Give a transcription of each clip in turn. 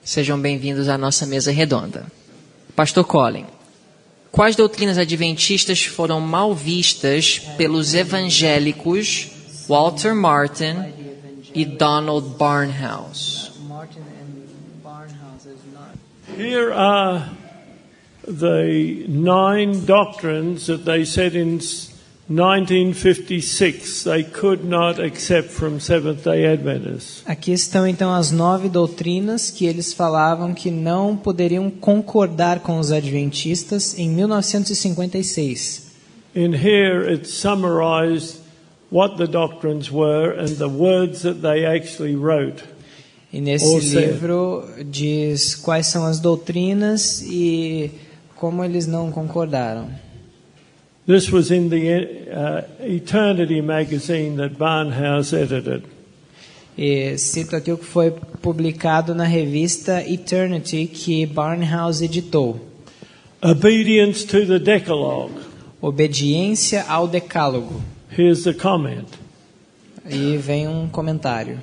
Sejam bem-vindos à nossa mesa redonda. Pastor Colin, quais doutrinas adventistas foram mal vistas pelos evangélicos Walter Martin e Donald Barnhouse? Here are the 9 doctrines that they said in 1956 they could not accept from Seventh-day Adventists. Aqui estão então as 9 doutrinas que eles falavam que não poderiam concordar com os adventistas em 1956. In here it summarized what the doctrines were and the words that they actually wrote. E nesse livro diz quais são as doutrinas e como eles não concordaram. This was in the Eternity magazine that Barnhouse edited. E cito aqui o que foi publicado na revista Eternity que Barnhouse editou. Obedience to the Decalogue. Obediência ao Decálogo. Here's the comment. E vem um comentário.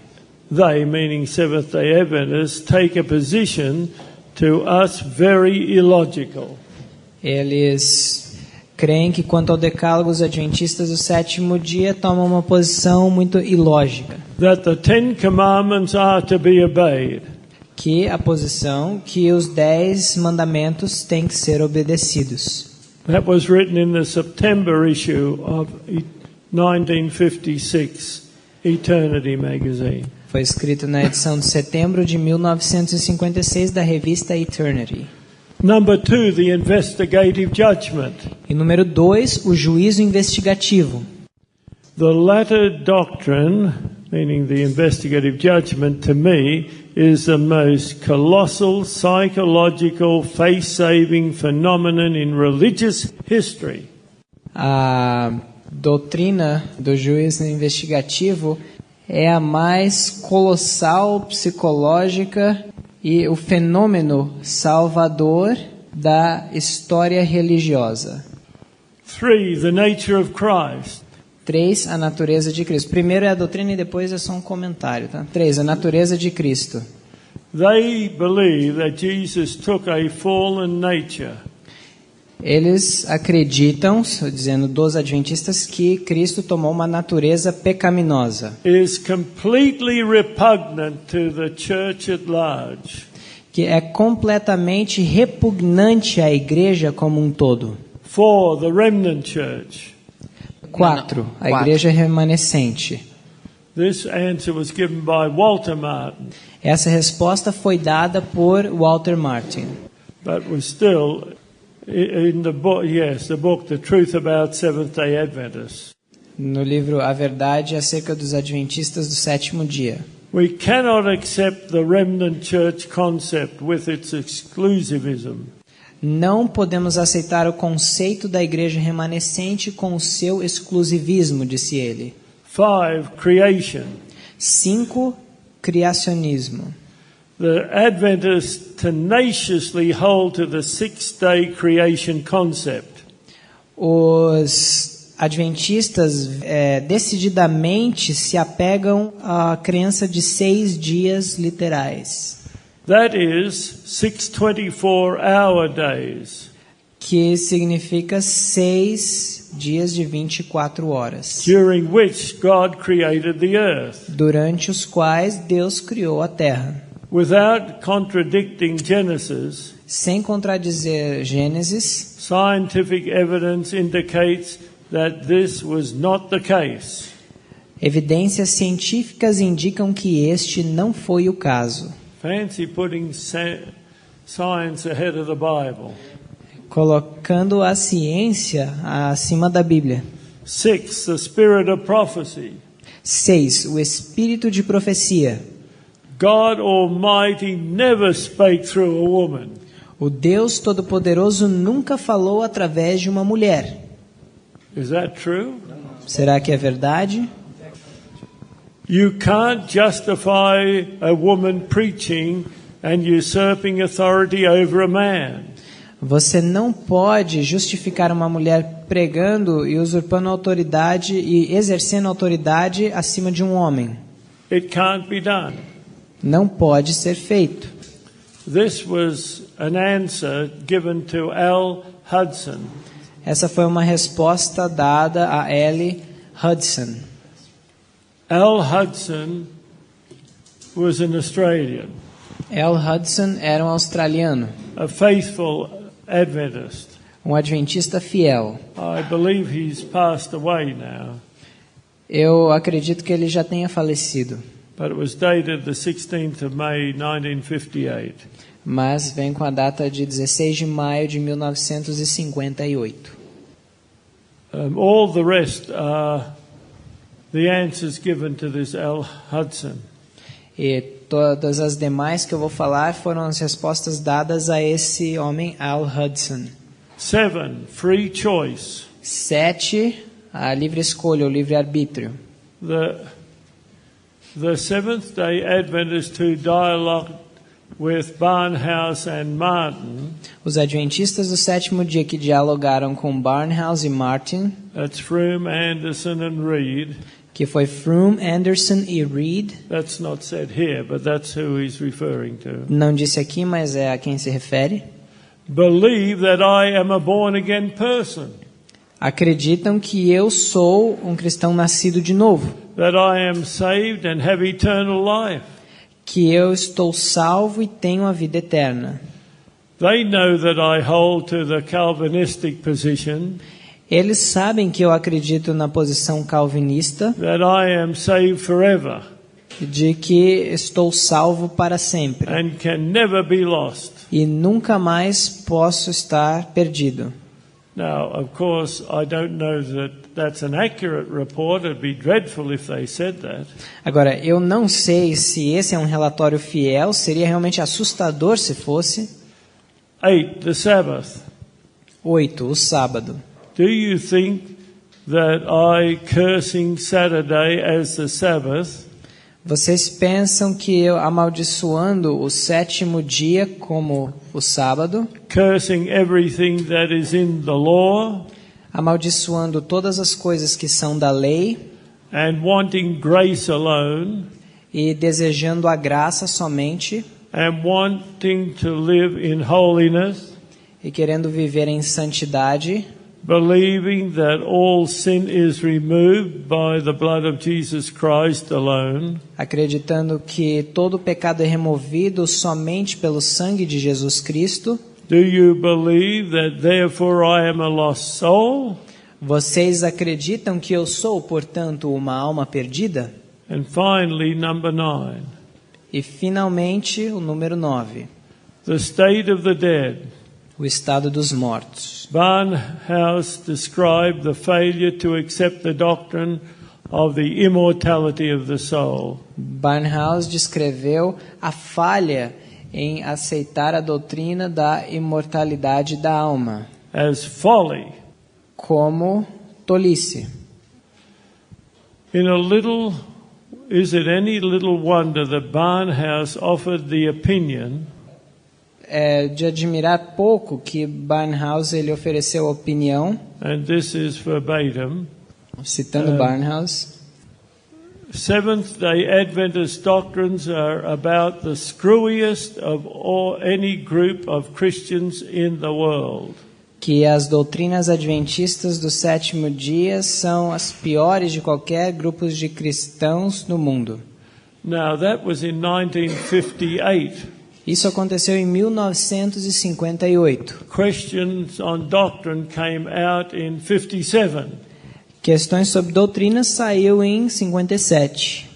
They, meaning Seventh-day Adventists, take a position to us very illogical. Eles creem que quanto ao Decálogo, os adventistas do sétimo dia tomam uma posição muito ilógica. That the 10 commandments are to be obeyed. Que a posição que os 10 mandamentos têm que ser obedecidos. That was written in the September issue of 1956 Eternity magazine. Foi escrito na edição de setembro de 1956 da revista Eternity. Number 2, the investigative judgment. E número 2, o juízo investigativo. The latter doctrine, meaning the investigative judgment, to me, is the most colossal psychological faith-saving phenomenon in religious history. A doutrina do juízo investigativo é a mais colossal, psicológica e o fenômeno salvador da história religiosa. 3, the nature of Christ. 3, a natureza de Cristo. Primeiro é a doutrina e depois é só um comentário. Tá? 3, a natureza de Cristo. They believe that Jesus took a fallen nature. Eles acreditam, dizendo dos adventistas, que Cristo tomou uma natureza pecaminosa. Is completely repugnant to the church at large. Que é completamente repugnante à igreja como um todo. 4, the remnant church. 4, a igreja remanescente. This answer was given by Walter Martin. Essa resposta foi dada por Walter Martin. But was still in the book, the book, The Truth About Seventh-day Adventists. No livro A Verdade acerca dos Adventistas do Sétimo Dia. We cannot accept the remnant church concept with its exclusivism. Não podemos aceitar o conceito da igreja remanescente com o seu exclusivismo, disse ele. 5, creation. 5, criacionismo. The Adventists tenaciously hold to the 6-day creation concept. Os adventistas decididamente se apegam à crença de 6 dias literais. That is 6 24-hour days. Que significa 6 dias de 24 horas. During which God created the earth. Durante os quais Deus criou a terra. Without contradicting Genesis, sem contradizer Gênesis, scientific evidence indicates that this was not the case. Evidências científicas indicam que este não foi o caso. Fancy putting science ahead of the Bible. Colocando a ciência acima da Bíblia. 6, the spirit of prophecy. 6, o espírito de profecia. God Almighty never spake through a woman. O Deus Todo-Poderoso nunca falou através de uma mulher. Is that true? Será que é verdade? You can't justify a woman preaching and usurping authority over a man. Você não pode justificar uma mulher pregando e usurpando autoridade e exercendo autoridade acima de um homem. It can't be done. Não pode ser feito. This was an answer given to Al Hudson. Essa foi uma resposta dada a L. Hudson. Al Hudson was an Australian, L. Hudson era um australiano, a faithful Adventist. um adventista fiel. I believe he's passed away now, Eu acredito que ele já tenha falecido, but it was dated the 16th of May 1958. mas vem com a data de 16 de maio de 1958. All the rest are the answers given to this Al Hudson. E todas as demais que eu vou falar foram as respostas dadas a esse homem, Al Hudson. 7, free choice. 7, a livre escolha, o livre arbítrio. The Seventh-day Adventists who dialogued with Barnhouse and Martin, Os adventistas do sétimo dia que dialogaram com Barnhouse e Martin, that's Froome, Anderson and Reed. que foi Froome, Anderson e Reed, That's not said here, but that's who he's referring to. não disse aqui, mas é a quem se refere, Believe that I am a born-again person, acreditam que eu sou um cristão nascido de novo, that I am saved and have eternal life. que eu estou salvo e tenho a vida eterna. They know that I hold to the Calvinistic position, Eles sabem que eu acredito na posição calvinista, that I am saved forever de que estou salvo para sempre and can never be lost. e nunca mais posso estar perdido. Now, of course, I don't know that that's an accurate report. It'd be dreadful if they said that. Agora, eu não sei se esse é um relatório fiel, seria realmente assustador se fosse. 8, the Sabbath. 8, o sábado. Do you think that I cursing Saturday as the Sabbath Vocês pensam que eu amaldiçoando o sétimo dia como o sábado, cursing everything that is in the law amaldiçoando todas as coisas que são da lei and wanting grace alone e desejando a graça somente and wanting to live in holiness, e querendo viver em santidade, believing that all sin is removed by the blood of Jesus Christ alone, acreditando que todo pecado é removido somente pelo sangue de Jesus Cristo? do you believe that therefore I am a lost soul? Vocês acreditam que eu sou, portanto, uma alma perdida? And finally, number 9, E finalmente, o número 9, the state of the dead. o estado dos mortos. Barnhouse described the failure to accept the doctrine of the immortality of the soul. Barnhouse descreveu a falha em aceitar a doutrina da imortalidade da alma As folly. como tolice. Is it any little wonder that Barnhouse offered the opinion É de admirar pouco que Barnhouse ele ofereceu a opinião, and this is verbatim, citando Barnhouse, Seventh-day Adventist doctrines are about the screwiest of any group of Christians in the world. que as doutrinas adventistas do sétimo dia são as piores de qualquer grupo de cristãos no mundo. Now that was in 1958. Isso aconteceu em 1958. Questions on doctrine came out in 57. Questões sobre doutrina saiu em 57.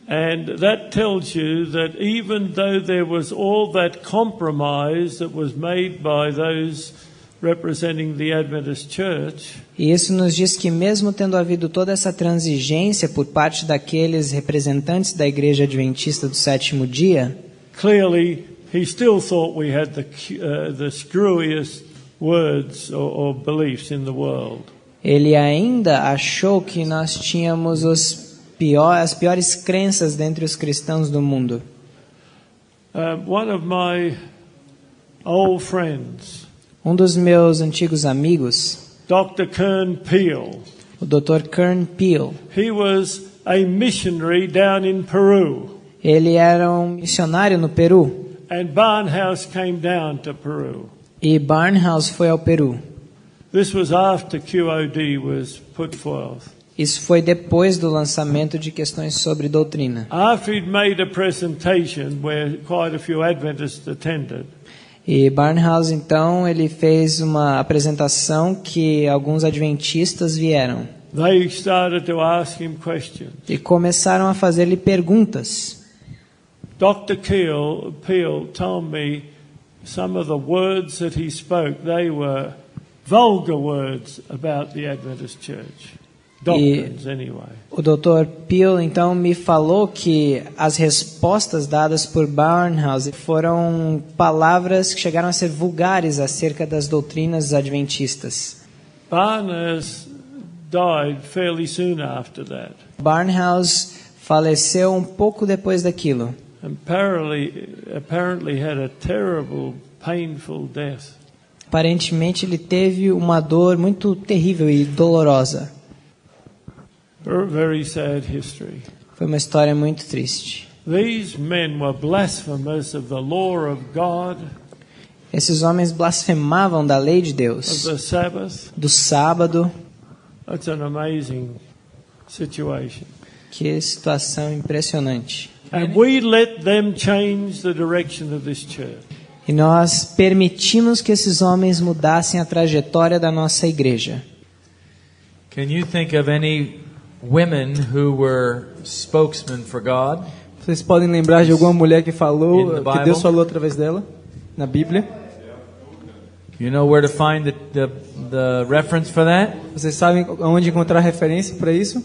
And that tells you that even though there was all that compromise that was made by those representing the Adventist Church, E isso nos diz que mesmo tendo havido toda essa transigência por parte daqueles representantes da Igreja Adventista do sétimo dia, clearly he still thought we had the screwiest words or beliefs in the world. ele ainda achou que nós tínhamos as piores crenças dentre os cristãos do mundo. One of my old friends, Um dos meus antigos amigos, Dr. Kern Peele, o Dr. Kern Peele, he was a missionary down in Peru. ele era um missionário no Peru. And Barnhouse came down to Peru. E Barnhouse foi ao Peru. This was after QOD was put forth. Isso foi depois do lançamento de questões sobre doutrina. After he'd made a presentation where quite a few Adventists attended, E Barnhouse, então, ele fez uma apresentação que alguns adventistas vieram. they started to ask him questions. E começaram a fazer-lhe perguntas. Dr. Peel told me some of the words that he spoke, they were vulgar words about the Adventist Church. Doctrines, anyway. O Dr. Peel, então, me falou que as respostas dadas por Barnhouse foram palavras que chegaram a ser vulgares acerca das doutrinas adventistas. Barnhouse died fairly soon after that. Barnhouse faleceu um pouco depois daquilo. Apparently had a terrible, painful death. Aparentemente, ele teve uma dor muito terrível e dolorosa. Very sad history. Foi uma história muito triste. These men were blasphemous of the law of God, Esses homens blasfemavam da lei de of Deus, the Sabbath. do sábado. That's an amazing situation. Que situação impressionante. And we let them change the direction of this church. E nós permitimos que esses homens mudassem a trajetória da nossa igreja. Can you think of any women who were spokesmen for God? Vocês podem lembrar de alguma mulher que In falou, the que Bible? Deus falou através dela, na Bíblia? You know where to find the reference for that? Vocês sabem onde encontrar referência para isso?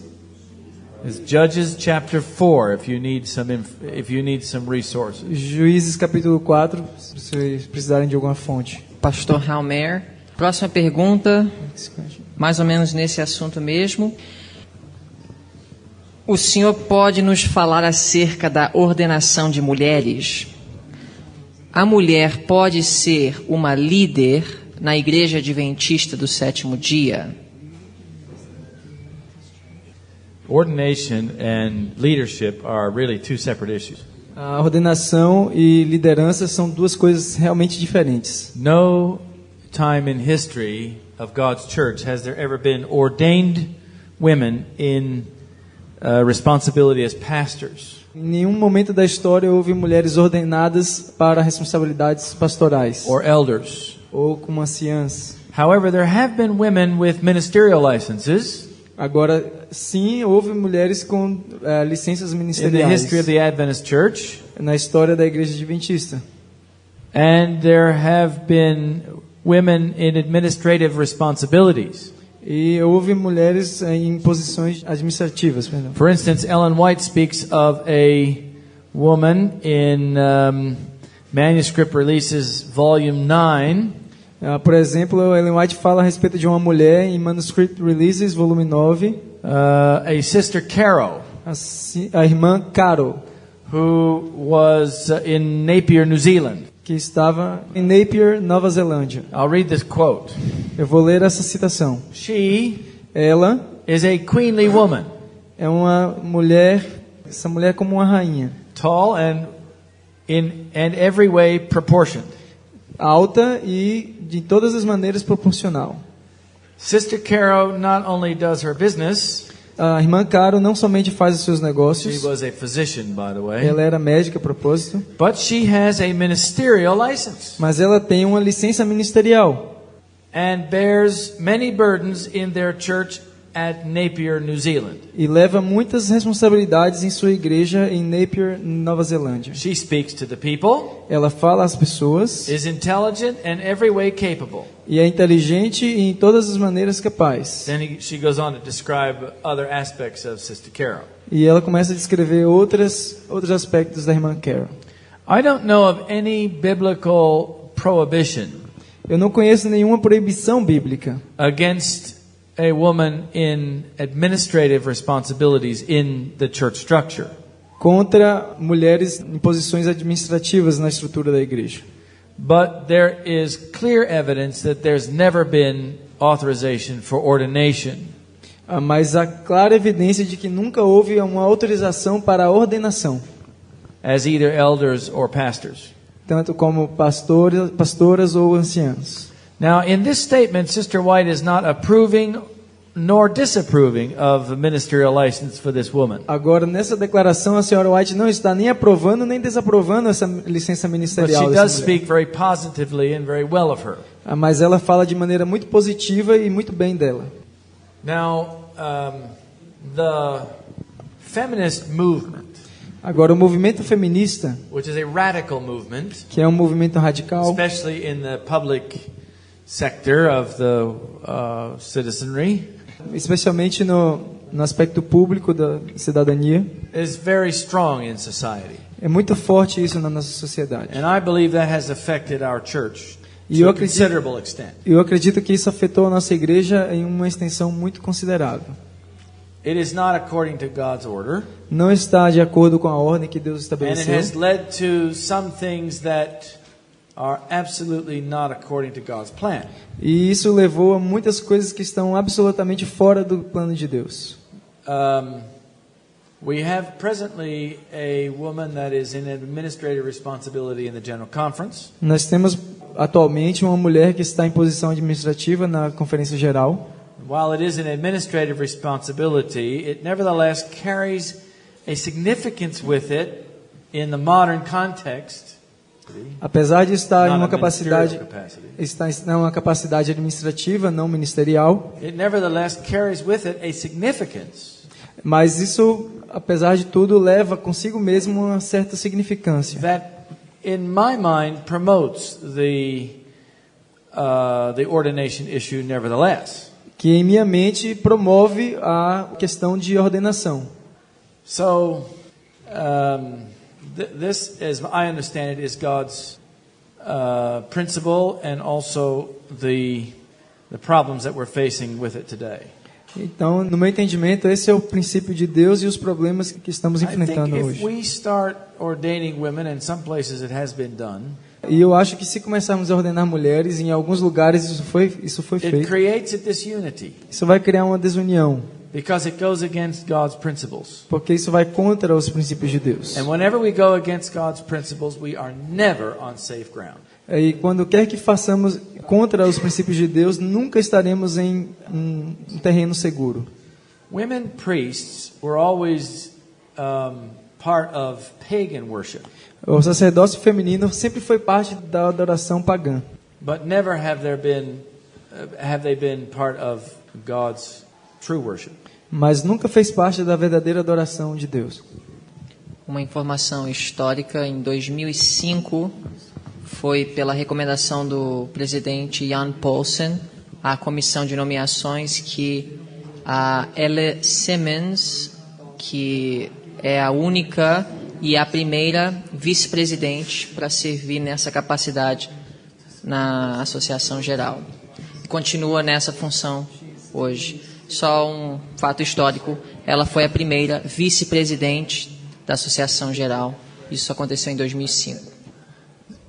It's Judges chapter 4 if you need some resources. Juízes capítulo 4, se vocês precisarem de alguma fonte. Pastor Halmer. Próxima pergunta, mais ou menos nesse assunto mesmo. O senhor pode nos falar acerca da ordenação de mulheres? A mulher pode ser uma líder na Igreja Adventista do Sétimo Dia? Ordination and leadership are really two separate issues. A ordenação e liderança são duas coisas realmente diferentes. No time in history of God's church has there ever been ordained women in responsibility as pastors. Em nenhum momento da história houve mulheres ordenadas para responsabilidades pastorais Or elders. ou como anciãs. However, there have been women with ministerial licenses Agora, sim, houve mulheres com licenças in the ministeriais history of the Adventist Church, na história da Igreja Adventista. and there have been women in administrative responsibilities. E houve mulheres em posições administrativas. Perdão. For instance, Ellen White speaks of a woman in Manuscript Releases, Volume 9, Por exemplo, Ellen White fala a respeito de uma mulher em Manuscript Releases, volume 9, a Sister Carol, a irmã Carol, who was in Napier, New Zealand. que estava em Napier, Nova Zelândia. I'll read this quote. Eu vou ler essa citação. She Ela is a queenly woman, é uma mulher, essa mulher é como uma rainha, tall and in every way proportioned. alta e de todas as maneiras proporcional. Sister Carol not only does her business, A irmã Carol não somente faz os seus she negócios, was a physician, by the way, ela era médica a propósito, but she has a ministerial license mas ela tem uma licença ministerial and bears many burdens in their church at Napier, New Zealand. e leva muitas responsabilidades em sua igreja em Napier, Nova Zelândia. She speaks to the people, Ela fala às pessoas is intelligent and every way capable. e é inteligente e em todas as maneiras capaz. Then she goes on to describe other aspects of Sister Carol. E ela começa a descrever outros aspectos da irmã Carol. I don't know of any biblical prohibition Eu não conheço nenhuma proibição bíblica against a woman in administrative responsibilities in the church structure. contra mulheres em posições administrativas na estrutura da igreja. But there is clear evidence that there's never been authorization for ordination. Mas há clara evidência de que nunca houve uma autorização para a ordenação, As either elders or pastors. tanto como pastoras ou anciãs. Now, in this statement, Sister White is not approving nor disapproving of the ministerial license for this woman. Agora, nessa declaração, a senhora White não está nem aprovando nem desaprovando essa licença But ministerial she dessa does mulher. speak very positively and very well of her. Mas ela fala de maneira muito positiva e muito bem dela. Now, the feminist movement, Agora, o movimento feminista, which is a radical movement, que é um movimento radical, especially in the public sector of the citizenry, especialmente no aspecto público da cidadania, is very strong in society. é muito forte isso na nossa sociedade. And I believe that has affected our church E to eu a acredito- considerable extent. Eu acredito que isso afetou a nossa igreja em uma extensão muito considerável. It is not according to God's order, Não está de acordo com a ordem que Deus and it has estabeleceu. led to some things that are absolutely not according to God's plan. E isso levou a muitas coisas que estão absolutamente fora do plano de Deus. We have presently a woman that is in administrative responsibility in the General Conference. Nós temos atualmente uma mulher que está em posição administrativa na Conferência Geral. While it is an administrative responsibility, it nevertheless carries a significance with it in the modern context. Apesar de estar em Not uma a ministerial capacidade, capacity. está em uma capacidade administrativa, não ministerial, It nevertheless carries with it a significance mas isso, apesar de tudo, leva consigo mesmo uma certa significância. that, in my mind, promotes the ordination issue nevertheless. Que em minha mente promove a questão de ordenação. So, this, as I understand it, is God's principle and also the problems that we're facing with it today. Então, no meu entendimento, esse é o princípio de Deus e os problemas que estamos I think enfrentando if hoje. we start ordaining women, and some places it has been done, E eu acho que se começarmos a ordenar mulheres, em alguns lugares isso foi it feito. creates a disunity Isso vai criar uma desunião, because it goes against God's principles. porque isso vai contra os princípios de Deus. And whenever we go against God's principles, we are never on safe ground. E quando quer que façamos contra os princípios de Deus, nunca estaremos em um terreno seguro. Women priests were always part of pagan worship, O sacerdócio feminino sempre foi parte da adoração pagã, but never have they been part of God's true worship. mas nunca fez parte da verdadeira adoração de Deus. Uma informação histórica: em 2005, foi pela recomendação do presidente Jan Paulsen, a comissão de nomeações, que a Elle Simmons, que é a única e a primeira vice-presidente para servir nessa capacidade na Associação Geral. Continua nessa função hoje. Só um fato histórico: ela foi a primeira vice-presidente da Associação Geral. Isso aconteceu em 2005.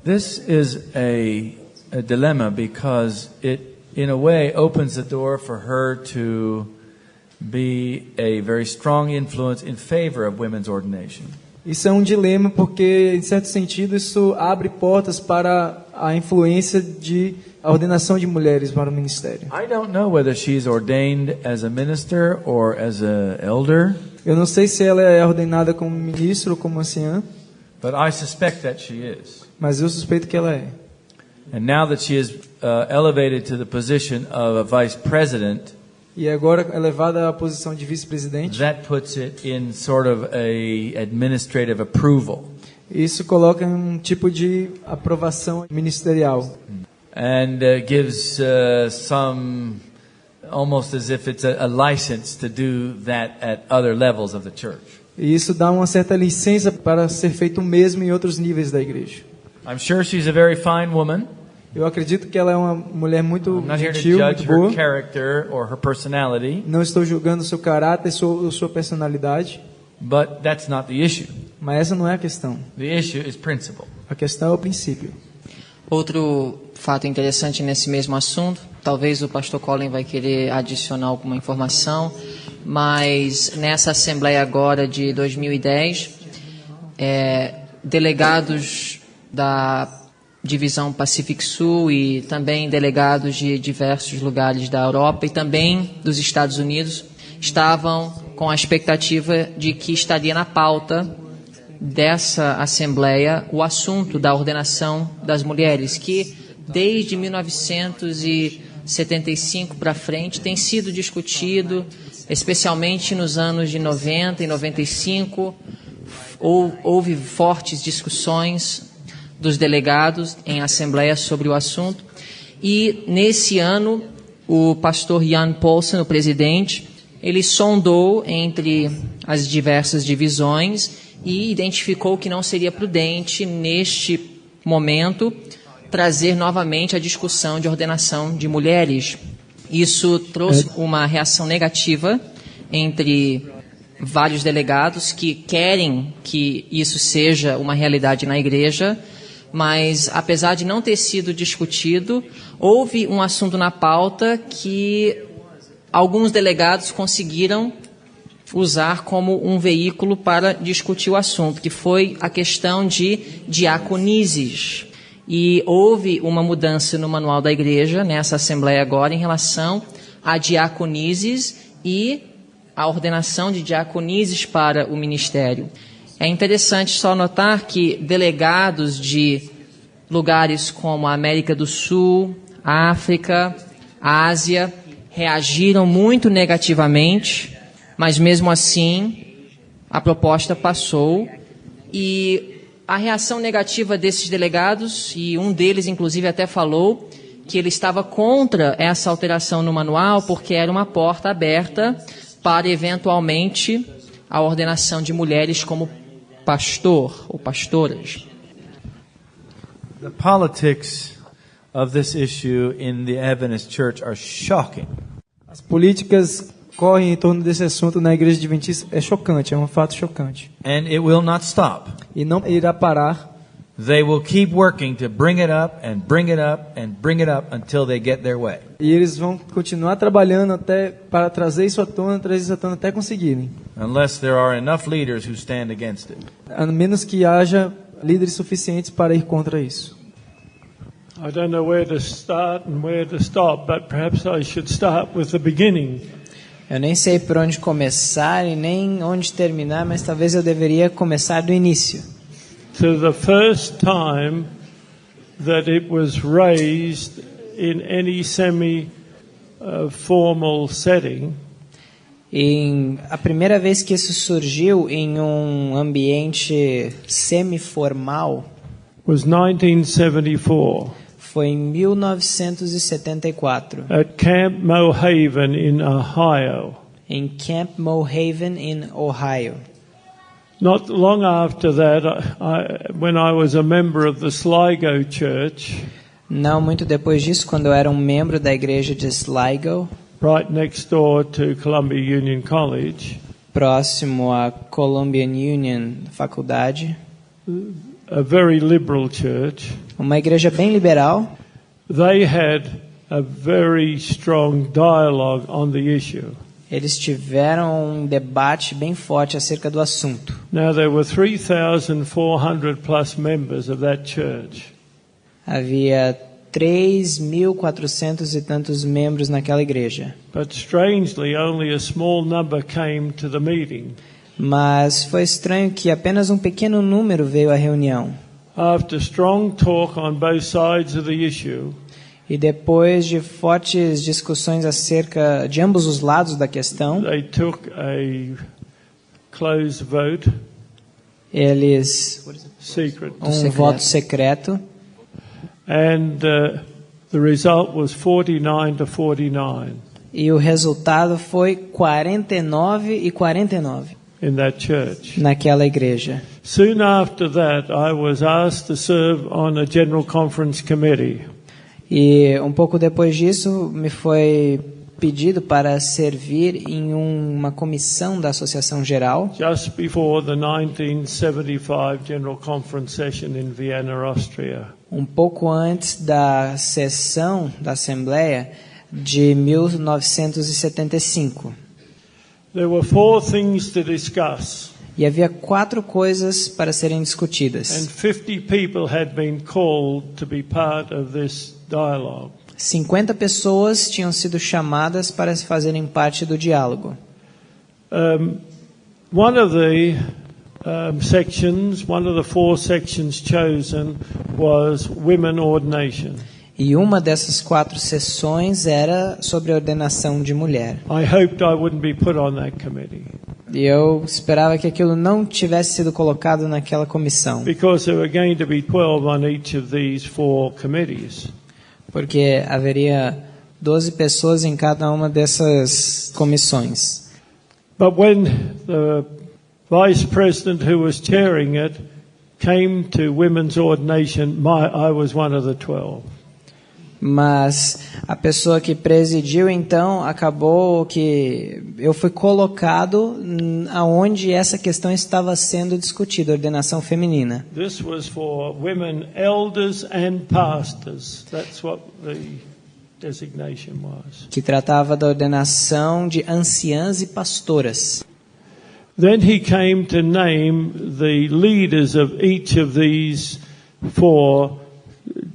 This is a dilemma because it, in a way, opens the door for her to be a very strong influence in favor of women's ordination. Isso é um dilema porque, em certo sentido, isso abre portas para a influência de a ordenação de mulheres para o ministério. I don't know whether she's ordained as a minister or as an elder, Eu não sei se ela é ordenada como ministro ou como anciã, but I suspect that she is. mas eu suspeito que ela é. And now that she is elevated to the position of a vice president, E agora é levada à posição de vice-presidente. that puts it in sort of a administrative approval. Isso coloca um tipo de aprovação ministerial. And gives some, almost as if it's a license to do that at other levels of the church. E isso dá uma certa licença para ser feito o mesmo em outros níveis da igreja. I'm sure she's a very fine woman. Eu acredito que ela é uma mulher muito I'm not here to gentil, muito judge boa. her character or her personality, Não estou julgando o seu caráter, sua personalidade, but that's not the issue. mas essa não é a questão. The issue is principle. A questão é o princípio. Outro fato interessante nesse mesmo assunto, talvez o pastor Colin vai querer adicionar alguma informação, mas nessa assembleia agora de 2010, delegados da divisão Pacific Sul e também delegados de diversos lugares da Europa e também dos Estados Unidos estavam com a expectativa de que estaria na pauta dessa Assembleia o assunto da ordenação das mulheres, que desde 1975 para frente tem sido discutido, especialmente nos anos de 90 e 95, houve fortes discussões dos delegados em assembleia sobre o assunto. E nesse ano, o pastor Jan Paulsen, o presidente, ele sondou entre as diversas divisões e identificou que não seria prudente, neste momento, trazer novamente a discussão de ordenação de mulheres. Isso trouxe uma reação negativa entre vários delegados que querem que isso seja uma realidade na igreja, mas apesar de não ter sido discutido, houve um assunto na pauta que alguns delegados conseguiram usar como um veículo para discutir o assunto, que foi a questão de diaconises. E houve uma mudança no manual da igreja, nessa assembleia agora, em relação a diaconises e a ordenação de diaconises para o ministério. É interessante só notar que delegados de lugares como a América do Sul, África, Ásia, reagiram muito negativamente, mas mesmo assim a proposta passou. E a reação negativa desses delegados, e um deles inclusive até falou que ele estava contra essa alteração no manual porque era uma porta aberta para eventualmente a ordenação de mulheres como pastor ou pastoras. The politics of this issue in the Adventist Church are shocking. As políticas que correm em torno desse assunto na igreja adventista é chocante, é um fato chocante. And it will not stop. E não irá parar. They will keep working to bring it up and bring it up and bring it up until they get their way. E eles vão continuar trabalhando até para trazer isso à tona até conseguirem. Unless there are enough leaders who stand against it. A menos que haja líderes suficientes para ir contra isso. I don't know where to start and where to stop, but perhaps I should start with the beginning. Eu nem sei por onde começar e nem onde terminar, mas talvez eu deveria começar do início. To the first time that it was raised in any semi-formal setting. A primeira vez que isso surgiu em um ambiente semi-formal was 1974. Foi em 1974. At Camp Mohaven in Ohio. Em Camp Mohaven, in Ohio. Not long after that, when I was a member of the Sligo Church. Não muito depois disso, quando eu era um membro da igreja de Sligo. Right next door to Columbia Union College. Próximo à Columbia Union Faculdade. A very liberal church. Uma igreja bem liberal. They had a very strong dialogue on the issue. Eles tiveram um debate bem forte acerca do assunto. Now there were 3,400 plus members of that church. Havia 3.400 e tantos membros naquela igreja. But strangely, only a small number came to the meeting. Mas foi estranho que apenas um pequeno número veio à reunião. After strong talk on both sides of the issue, e depois de fortes discussões acerca de ambos os lados da questão, they took a closed vote. Eles secret. Voto secreto. And the result was 49-49. E o resultado foi 49-49. In that church. Naquela igreja. Soon after that, I was asked to serve on a General Conference committee. E um pouco depois disso, me foi pedido para servir em uma comissão da Associação Geral. Just before the 1975 General Conference session in Vienna, Austria. Um pouco antes da sessão da Assembleia de 1975. There were 4 things to discuss. E havia 4 coisas para serem And discutidas. 50 people had been called to be part of this dialogue. 50 pessoas tinham sido chamadas para fazerem parte do diálogo. One of the sections, one of the 4 sections chosen was women ordination. E uma dessas 4 sessões era sobre a ordenação de mulher. I hoped I wouldn't be put on that committee E eu esperava que aquilo não tivesse sido colocado naquela comissão, because there were going to be 12 on each of these 4 committees. porque haveria 12 pessoas em cada uma dessas comissões. But when the vice president who was chairing it came to women's ordination, I was one of the 12. Mas a pessoa que presidiu, então, acabou que eu fui colocado aonde essa questão estava sendo discutida, ordenação feminina. This was for women elders and pastors. That's what the designation was. Que tratava da ordenação de anciãs e pastoras. Then he came to name the leaders of each of these 4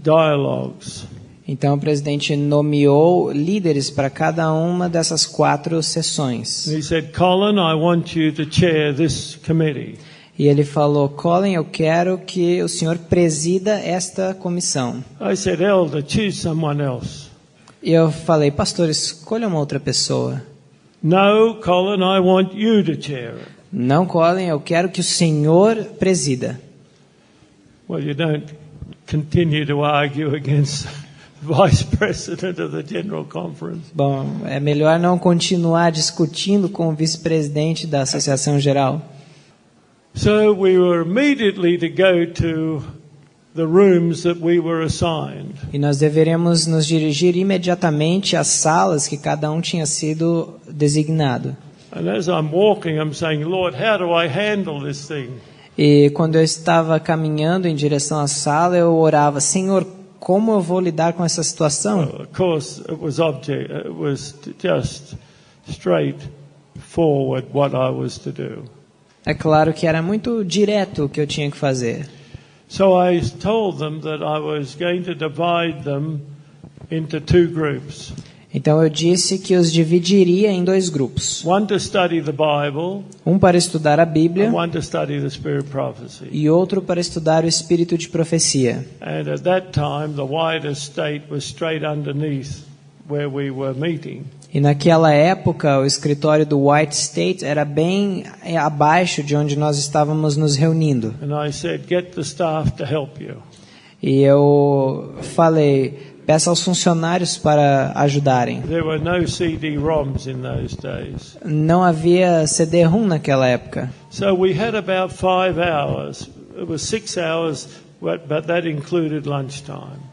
dialogues. Então o presidente nomeou líderes para cada uma dessas 4 sessões. And he said, Colin, I want you to chair this committee. E ele falou: Colin, eu quero que o senhor presida esta comissão. I said, Elder, choose someone else. E eu falei: pastor, escolha uma outra pessoa. No, Colin, I want you to chair it. Não, Colin, eu quero que o senhor presida. Well, you don't continue to argue against Vice President of the General Conference. Bom, é melhor não continuar discutindo com o vice-presidente da Associação Geral. So we were immediately to go to the rooms that we were assigned. E nós deveríamos nos dirigir imediatamente às salas que cada um tinha sido designado. And as I'm walking, I'm saying, Lord, how do I handle this thing? E quando eu estava caminhando em direção à sala, eu orava: Senhor, como eu vou lidar com essa situação? Of course, it was just straightforward what I was to do. É claro que era muito direto o que eu tinha que fazer. So I told them that I was going to divide them into 2 groups. Então eu disse que os dividiria em 2 grupos. One to study the Bible, Um para estudar a Bíblia and one to study the Spirit of Prophecy. e outro para estudar o espírito de profecia. And at that time, the wider estate was straight underneath where we were meeting. E naquela época, o escritório do White State era bem abaixo de onde nós estávamos nos reunindo. And I said, get the staff to help you. E eu falei: peça aos funcionários para ajudarem. There were no CD-ROMs in those days. Não havia CD-ROM naquela época. So we had about 5 hours. It was 6 hours, but that included lunchtime.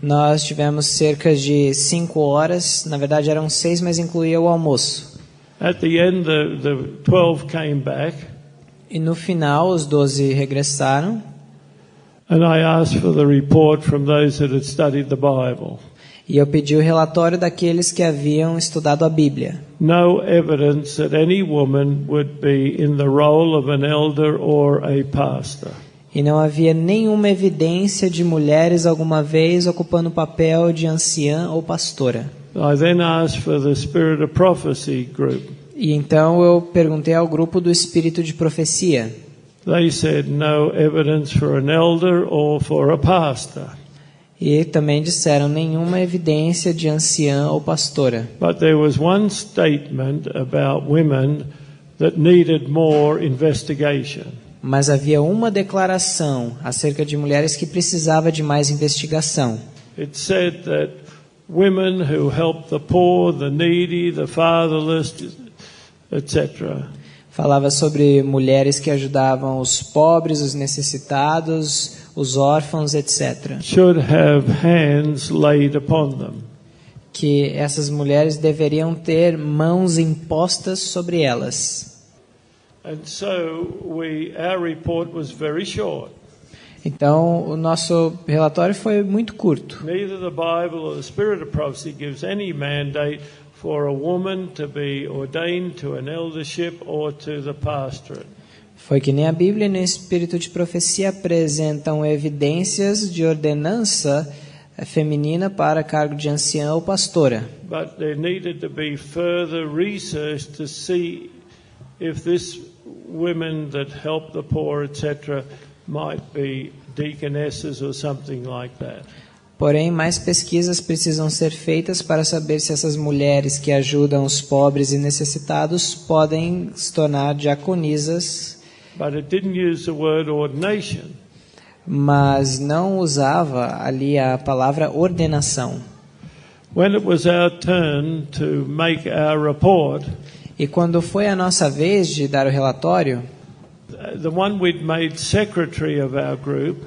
Nós tivemos cerca de 5 horas, na verdade eram 6, mas incluía o almoço. At the end, the 12 came back, E no final, os 12 regressaram. and I asked for the report from those that had studied the Bible. E eu pedi o relatório daqueles que haviam estudado a Bíblia. No evidence that any woman would be in the role of an elder or a pastor. E não havia nenhuma evidência de mulheres alguma vez ocupando o papel de anciã ou pastora. I then asked for the Spirit of Prophecy group. E então eu perguntei ao grupo do espírito de profecia. They said no evidence for an elder or for a pastor. E também disseram nenhuma evidência de anciã ou pastora. But there was one statement about women that needed more investigation. Mas havia uma declaração acerca de mulheres que precisava de mais investigação. It said that women who help the poor, the needy, the fatherless, etc., Falava sobre mulheres que ajudavam os pobres, os necessitados, os órfãos, etc. should have hands laid upon them. Que essas mulheres deveriam ter mãos impostas sobre elas. And so our report was very short. Então, o nosso relatório foi muito curto. Neither the Bible or the Spirit of Prophecy gives any mandate for a woman to be ordained to an eldership or to the pastorate. Foi que nem a Bíblia e nem o Espírito de Profecia apresentam evidências de ordenança feminina para cargo de anciã ou pastora. But there needed to be further research to see if this women that help the poor, etc., might be deaconesses or something like that. Porém, mais pesquisas precisam ser feitas para saber se essas mulheres que ajudam os pobres e necessitados podem se tornar diaconisas, But it didn't use the word ordination. mas não usava ali a palavra ordenação. When it was our turn to make our report, E quando foi a nossa vez de dar o relatório, the one we'd made secretary of our group,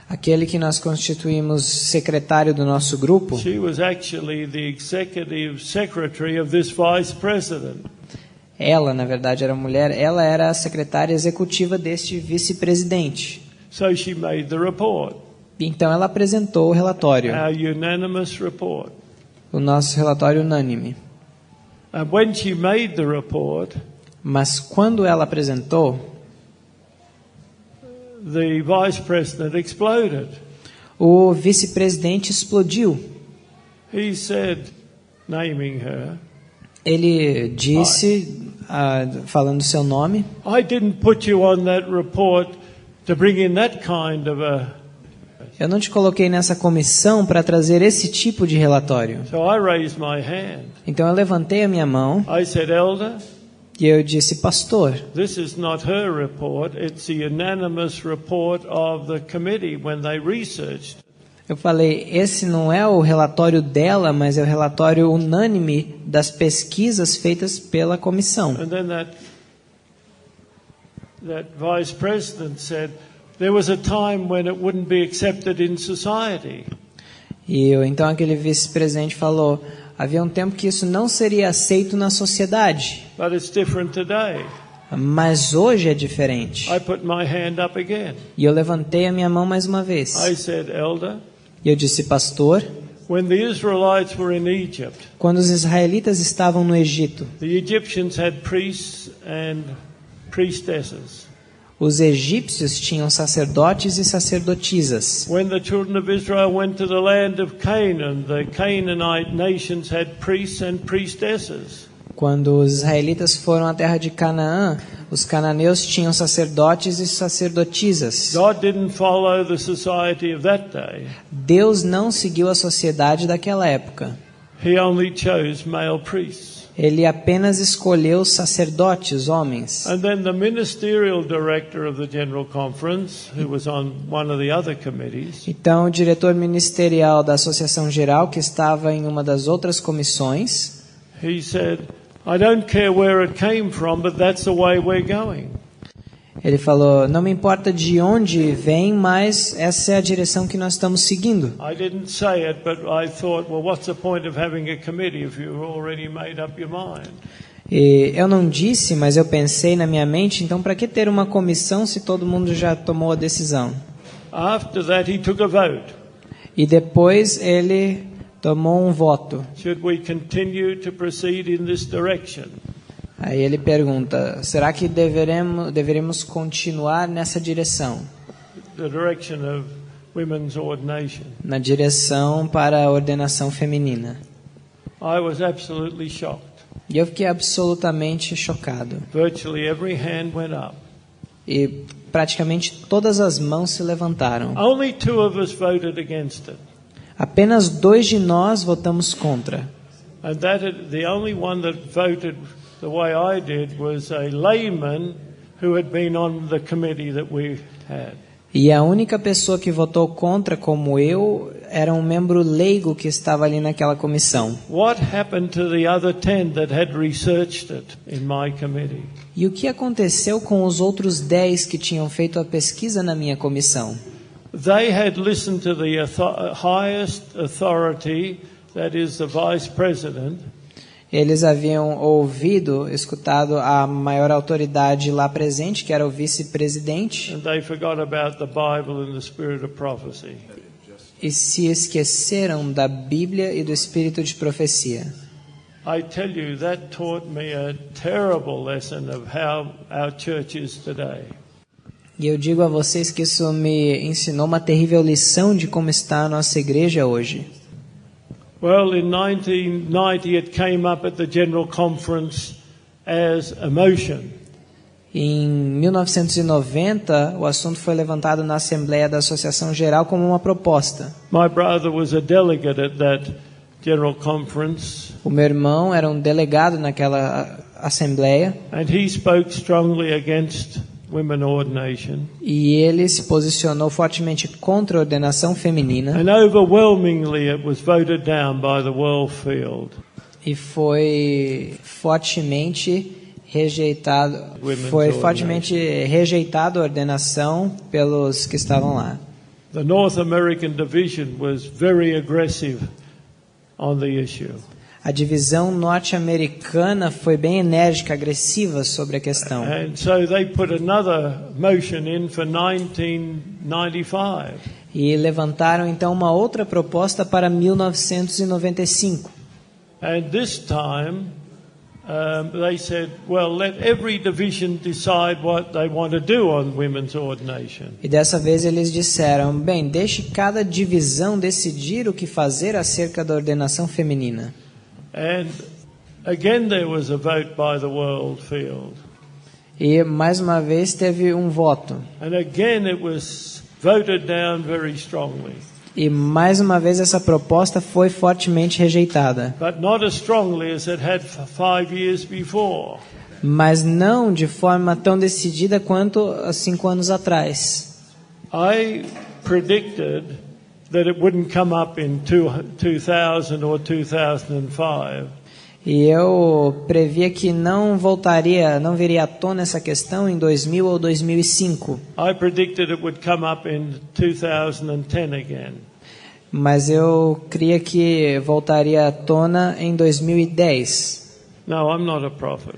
aquele que nós constituímos secretário do nosso grupo, she was actually the executive secretary of this vice president. ela, na verdade, era mulher, ela era a secretária executiva deste vice-presidente. So she made the report, Então ela apresentou o relatório, our unanimous report. o nosso relatório unânime. And when she made the report, Mas quando ela apresentou, the vice president exploded. o vice-presidente explodiu. He said, naming her, Ele disse, falando seu nome, I didn't put you on that report to bring in that kind of a... eu não te coloquei nessa comissão para trazer esse tipo de relatório. So I raised my hand. Então eu levantei a minha mão I said, Elder, e eu disse, pastor, this is not her report, it's the unanimous report of the committee when they researched. eu falei, esse não é o relatório dela, mas é o relatório unânime das pesquisas feitas pela comissão. And then that vice president said, there was a time when it wouldn't be accepted in society. Então aquele vice-presidente falou, havia um tempo que isso não seria aceito na sociedade, But it's different today. mas hoje é diferente. I put my hand up again. E eu levantei a minha mão mais uma vez. I said, Elder, E eu disse, pastor, when the Israelites were in Egypt, quando os israelitas estavam no Egito, the Egyptians had priests and priestesses. os egípcios tinham sacerdotes e sacerdotisas. When the children of Israel went to the land of Canaan, the Canaanite nations had priests and priestesses. Quando os israelitas foram à terra de Canaã, os cananeus tinham sacerdotes e sacerdotisas. God didn't follow the society of that day. Deus não seguiu a sociedade daquela época. He only chose male priests. Ele apenas escolheu sacerdotes, homens. And then the ministerial director of the General Conference, who was on one of the other committees, Então, o diretor ministerial da Associação Geral, que estava em uma das outras comissões, he said, I don't care where it came from, but that's the way we're going. ele falou, não me importa de onde vem, mas essa é a direção que nós estamos seguindo. I didn't say it, but I thought, well, what's the point of having a committee if you've already made up your mind? E eu não disse, mas eu pensei na minha mente, então para que ter uma comissão se todo mundo já tomou a decisão? After that, he took a vote. E depois ele tomou um voto. Should we continue to proceed in this direction? Aí ele pergunta, será que deveremos continuar nessa direção? The direction of women's ordination. Na direção para a ordenação feminina. I was absolutely shocked. E eu fiquei absolutamente chocado. Virtually every hand went up. E praticamente todas as mãos se levantaram. Only two of us voted against it. Apenas 2 de nós votamos contra. And the only one that voted the way I did was a layman who had been on the committee that we had. E a única pessoa que votou contra, como eu, era um membro leigo que estava ali naquela comissão. What happened to the other 10 that had researched it in my committee? E o que aconteceu com os outros 10 que tinham feito a pesquisa na minha comissão? They had listened to the highest authority, that is the vice president. Eles haviam escutado a maior autoridade lá presente, que era o vice-presidente, And they forgot about the Bible and the spirit of prophecy. e se esqueceram da Bíblia e do espírito de profecia. I tell you, that taught me a terrible lesson of how our church is today. E eu digo a vocês que isso me ensinou uma terrível lição de como está a nossa igreja hoje. Well, in 1990 it came up at the General Conference as a motion. Em 1990, o assunto foi levantado na Assembleia da Associação Geral como uma proposta. My brother was a delegate at that General Conference. O meu irmão era um delegado naquela assembleia And he spoke strongly against women ordination. e ele se posicionou fortemente contra a ordenação feminina And overwhelmingly it was voted down by the world field. e foi fortemente rejeitado a ordenação pelos que estavam lá. The North American division was very aggressive on the issue. A divisão norte-americana foi bem enérgica, agressiva sobre a questão. And so they put another motion in for 1995. E levantaram então uma outra proposta para 1995. And this time they said, well, let every division decide what they want to do on women's ordination. E dessa vez eles disseram, bem, deixe cada divisão decidir o que fazer acerca da ordenação feminina. And again there was a vote by the world field. E mais uma vez teve um voto. And again it was voted down very strongly. E mais uma vez essa proposta foi fortemente rejeitada. But not as strongly as it had for 5 years before. Mas não de forma tão decidida quanto há 5 anos atrás. I predicted that it wouldn't come up in 2000 or 2005. E eu previa que não viria à tona essa questão em 2000 ou 2005. I predicted it would come up in 2010 again. Mas eu cria que voltaria à tona em 2010. No, I'm not a prophet.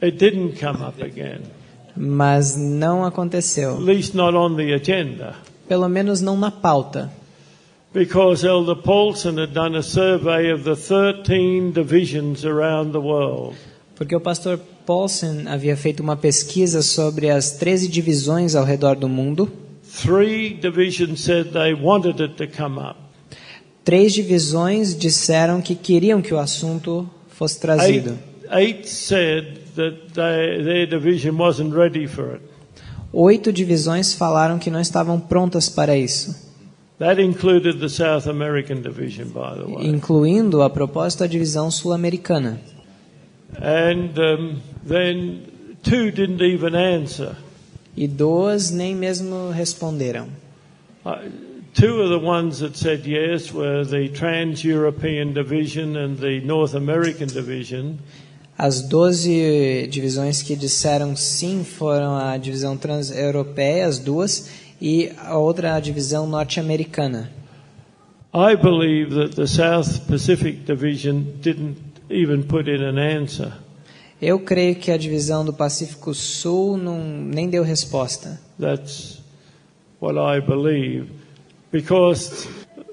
It didn't come up again. Mas não aconteceu. At least not on the agenda. Pelo menos não na pauta. Because Elder Paulson had done a survey of the 13 divisions around the world. Porque o pastor Paulsen havia feito uma pesquisa sobre as 13 divisões ao redor do mundo. 3 divisions said they wanted it to come up. 3 divisões disseram que queriam que o assunto fosse trazido. 8 said that their division wasn't ready for it. 8 divisões falaram que não estavam prontas para isso. That included the South American division, by the way. Incluindo, a propósito, a divisão sul-americana. And then 2 didn't even answer. E 2 nem mesmo responderam. 2 of the ones that said yes were the Trans-European Division and the North American Division. As 12 divisões que disseram sim foram a divisão trans-europeia, as 2, e a outra a divisão norte-americana. I believe that the South Pacific Division didn't even put in an answer. Eu creio que a divisão do Pacífico Sul nem deu resposta. That's what I believe. Because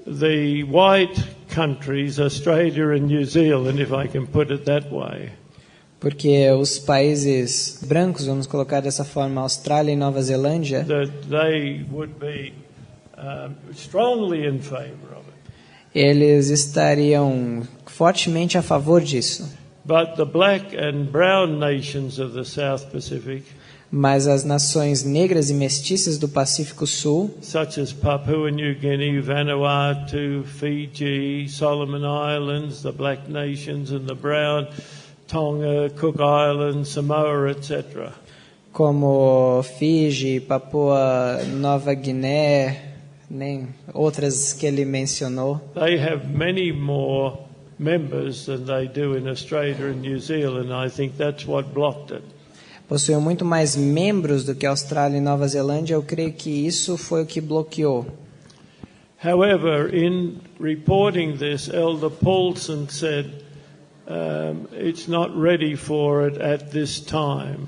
the white countries, Australia and New Zealand, if I can put it that way, porque os países brancos, vamos colocar dessa forma, Austrália e Nova Zelândia, that they would be strongly in favor of it. Eles estariam fortemente a favor disso. But the black and brown nations of the South Pacific, mas as nações negras e mestiças do Pacífico Sul, such as Papua New Guinea, Vanuatu, Fiji, Solomon Islands, the black nations and the brown, Tonga, Cook Islands, Samoa, etc. como Fiji, Papua Nova Guiné, nem outras que ele mencionou. They have many more members than they do in Australia and New Zealand. I think that's what blocked it. Possuem muito mais membros do que a Austrália e Nova Zelândia. Eu creio que isso foi o que bloqueou. However, in reporting this, Elder Paulson said, it's not ready for it at this time.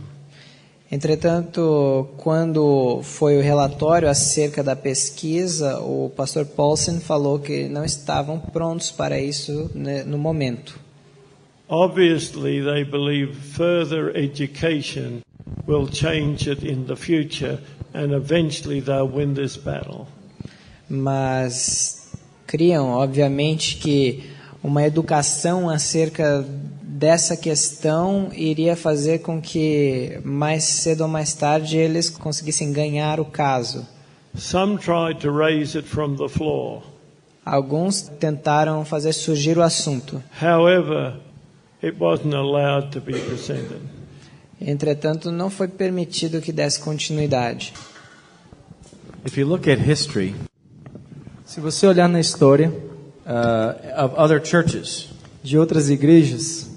Entretanto, quando foi o relatório acerca da pesquisa, o pastor Paulsen falou que não estavam prontos para isso no momento. Obviously, they believe further education will change it in the future, and eventually they'll win this battle. Mas criam, obviamente, que uma educação acerca dessa questão iria fazer com que mais cedo ou mais tarde eles conseguissem ganhar o caso. Some tried to raise it from the floor. Alguns tentaram fazer surgir o assunto. However, it wasn't allowed to be presented. Entretanto, não foi permitido que desse continuidade. If you look at history Se você olhar na história of other churches, de outras igrejas,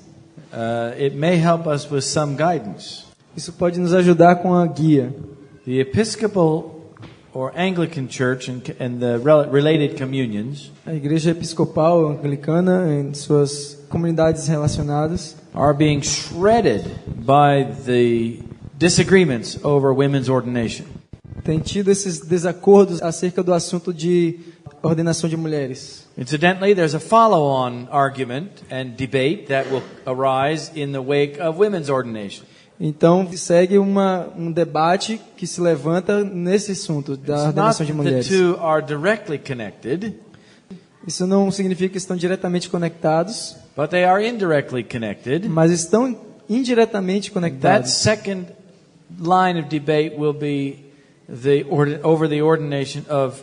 it may help us with some guidance. isso pode nos ajudar com a guia. The Episcopal or Anglican Church and the related communions A igreja episcopal anglicana, em suas comunidades relacionadas, are being shredded by the disagreements over women's ordination. tem tido esses desacordos acerca do assunto de ordenação de mulheres. Incidentally, there's a follow-on argument and debate that will arise in the wake of women's ordination. Então, segue um debate que se levanta nesse assunto da It's not ordenação de that the mulheres. two are directly connected, Isso não significa que estão diretamente conectados, but they are indirectly connected. mas estão indiretamente That conectados. second line of debate will be over the ordination of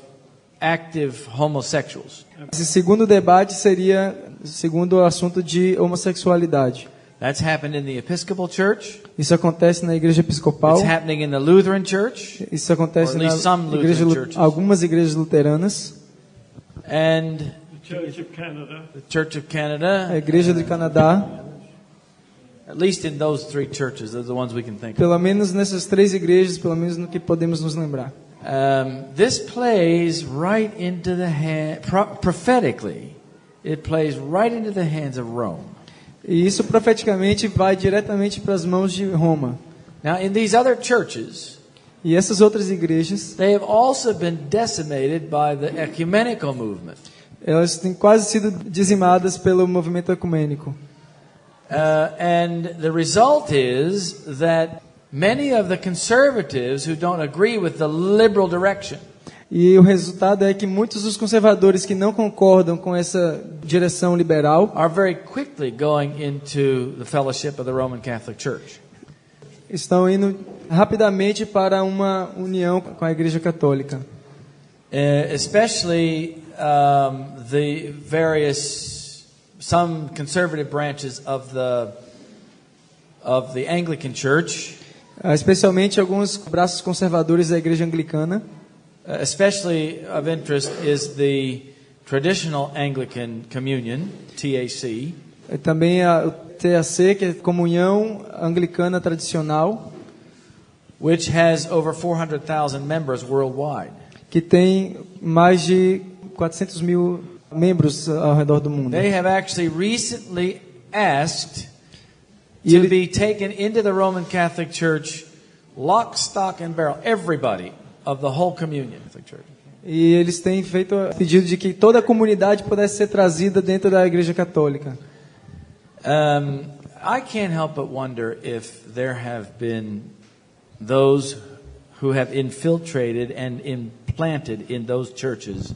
active homosexuals. Esse segundo debate seria segundo o assunto de homossexualidade. That's happened in the Episcopal Church. Isso acontece na igreja episcopal. It's happening in the Lutheran Church Isso acontece Or at least some na igreja, Lutheran churches. algumas igrejas luteranas. and The Church of Canada. the Church of A Canada. igreja do Canadá. At least in those three churches, those are the ones we can think of. Pelo menos nessas três igrejas, pelo menos no que podemos nos lembrar. This plays right into the hand, prophetically, it plays right into the hands of Rome. E isso profeticamente vai diretamente para as mãos de Roma. Now, in these other churches, E essas outras igrejas, they have also been decimated by the ecumenical movement. elas têm quase sido dizimadas pelo movimento ecumênico. And the result is that many of the conservatives who don't agree with the liberal direction E o resultado é que muitos dos conservadores que não concordam com essa direção liberal are very quickly going into the fellowship of the Roman Catholic Church. estão indo rapidamente para uma união com a Igreja Católica. Especially the some conservative branches of the Anglican Church, Especialmente alguns braços conservadores da Igreja Anglicana. especially of interest is the traditional Anglican Communion, TAC, E também o TAC, que é a Comunhão Anglicana Tradicional, which has over 400,000 members worldwide. que tem mais de 400 mil membros ao redor do mundo. They have actually recently asked E to ele- be taken into the Roman Catholic Church, lock, stock, and barrel, everybody of the whole communion. Catholic Church. E eles têm feito o pedido de que toda a comunidade pudesse ser trazida dentro da Igreja Católica. I can't help but wonder if there have been those who have infiltrated and implanted in those churches,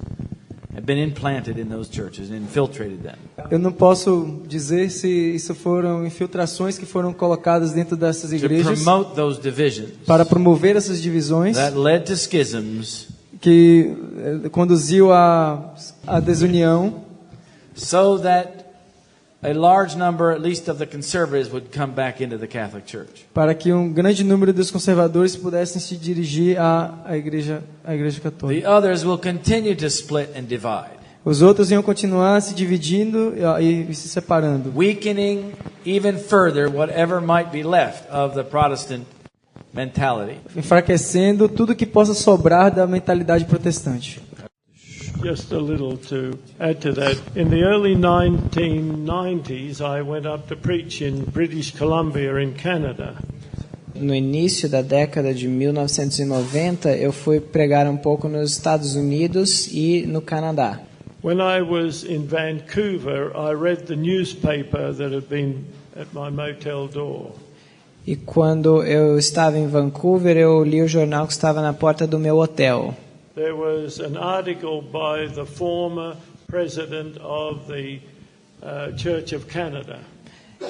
have been implanted in those churches and infiltrated them. Eu não posso dizer se isso foram infiltrações que foram colocadas dentro dessas To igrejas promote those divisions para promover essas divisões that led to schisms, que conduziu à desunião, so that a large number, at least of the conservatives, would come back into the Catholic Church. para que um grande número dos conservadores pudessem se dirigir à Igreja Católica. The others will continue to split and divide, Os outros iam continuar se dividindo e se separando, weakening even further whatever might be left of the Protestant mentality. enfraquecendo tudo que possa sobrar da mentalidade protestante. Just a little to add to that. In the early 1990s, I went up to preach in British Columbia in Canada. No início da década de 1990, eu fui pregar um pouco nos Estados Unidos e no Canadá. When I was in Vancouver, I read the newspaper that had been at my motel door. E quando eu estava em Vancouver, eu li o jornal que estava na porta do meu hotel. There was an article by the former president of the Church of Canada.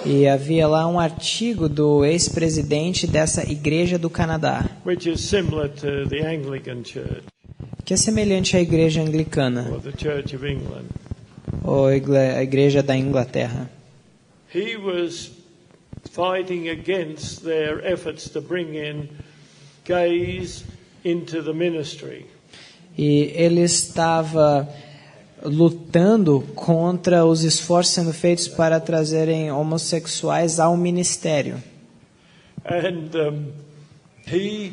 E havia lá um artigo do ex-presidente dessa Igreja do Canadá, Which is similar to the Anglican Church que é semelhante à Igreja Anglicana, or the Church of England. ou a Igreja da Inglaterra. He was fighting against their efforts to bring in gays into the ministry. E ele estava lutando contra os esforços sendo feitos para trazerem homossexuais ao ministério. And he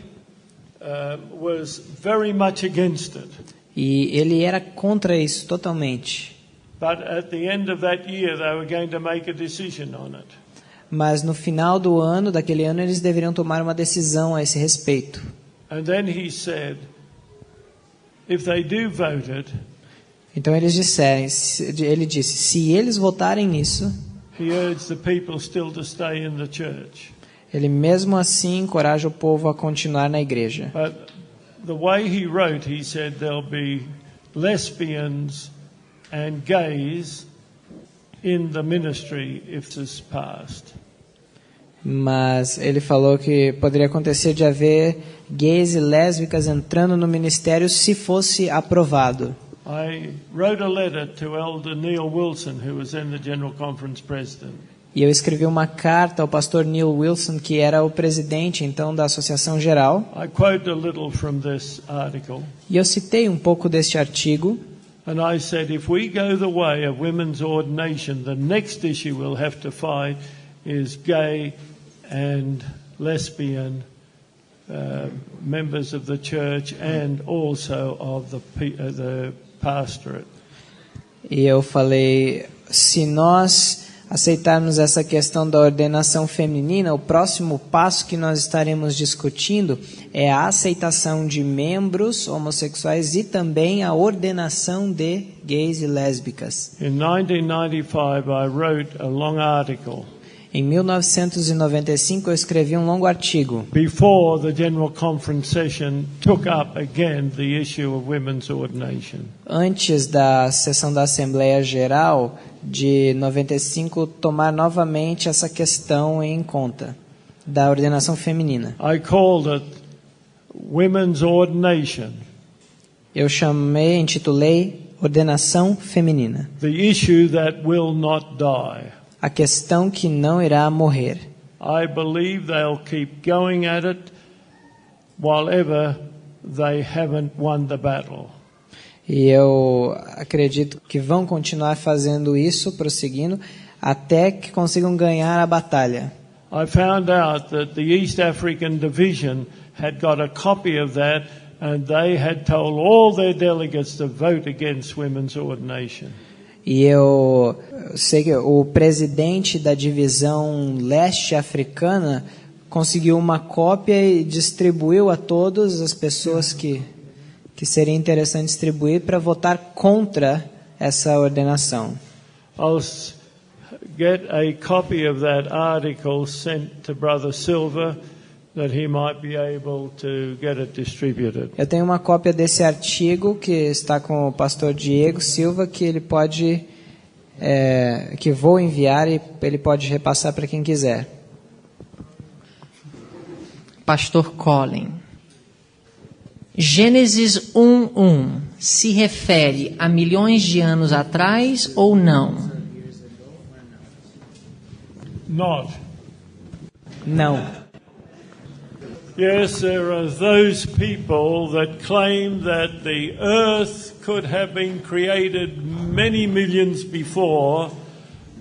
was very much against it. E ele era contra isso totalmente. But at the end of that year, they were going to make a decision on it. Mas no final daquele ano, eles deveriam tomar uma decisão a esse respeito. And then he said, if they do vote it, Então ele disse, se eles votarem nisso, he urged the people still to stay in the church. ele mesmo assim encoraja o povo a continuar na igreja. But the way he wrote, he said there'll be lesbians and gays in the ministry if this is passed. Mas ele falou que poderia acontecer de haver gays e lésbicas entrando no ministério se fosse aprovado. I wrote a letter to Elder Neil Wilson, who was then the General Conference President. E eu escrevi uma carta ao pastor Neil Wilson, que era o presidente então da Associação Geral. I quote a little from this article. E eu citei um pouco deste artigo. And I said, if we go the way of women's ordination, the next issue we'll have to fight is gay and lesbian members of the church and also of the pastorate. E eu falei, se nós aceitarmos essa questão da ordenação feminina, o próximo passo que nós estaremos discutindo é a aceitação de membros homossexuais e também a ordenação de gays e lésbicas. In 1995, I wrote a long article. Em 1995, eu escrevi um longo artigo. Before the General Conference session took up again the issue of women's ordination. Antes da sessão da Assembleia Geral de 95 tomar novamente essa questão em conta da ordenação feminina. I called it women's ordination. Eu intitulei ordenação feminina. The issue that will not die. A questão que não irá morrer. I believe they'll keep going at it while ever they haven't won the battle. E eu acredito que vão continuar fazendo isso, prosseguindo, até que consigam ganhar a batalha. I found out that the East African Division had got a copy of that and they had told all their delegates to vote against women's ordination. E eu sei que o presidente da divisão leste africana conseguiu uma cópia e distribuiu a todas as pessoas que seria interessante distribuir para votar contra essa ordenação. I'll get a copy of that article sent to Brother Silver that he might be able to get it distributed. Eu tenho uma cópia desse artigo que está com o pastor Diego Silva, que ele pode, que vou enviar e ele pode repassar para quem quiser. Pastor Colin. Gênesis 1:1 se refere a milhões de anos atrás ou não? Not. Não. Yes, there are those people that claim that the earth could have been created many millions before,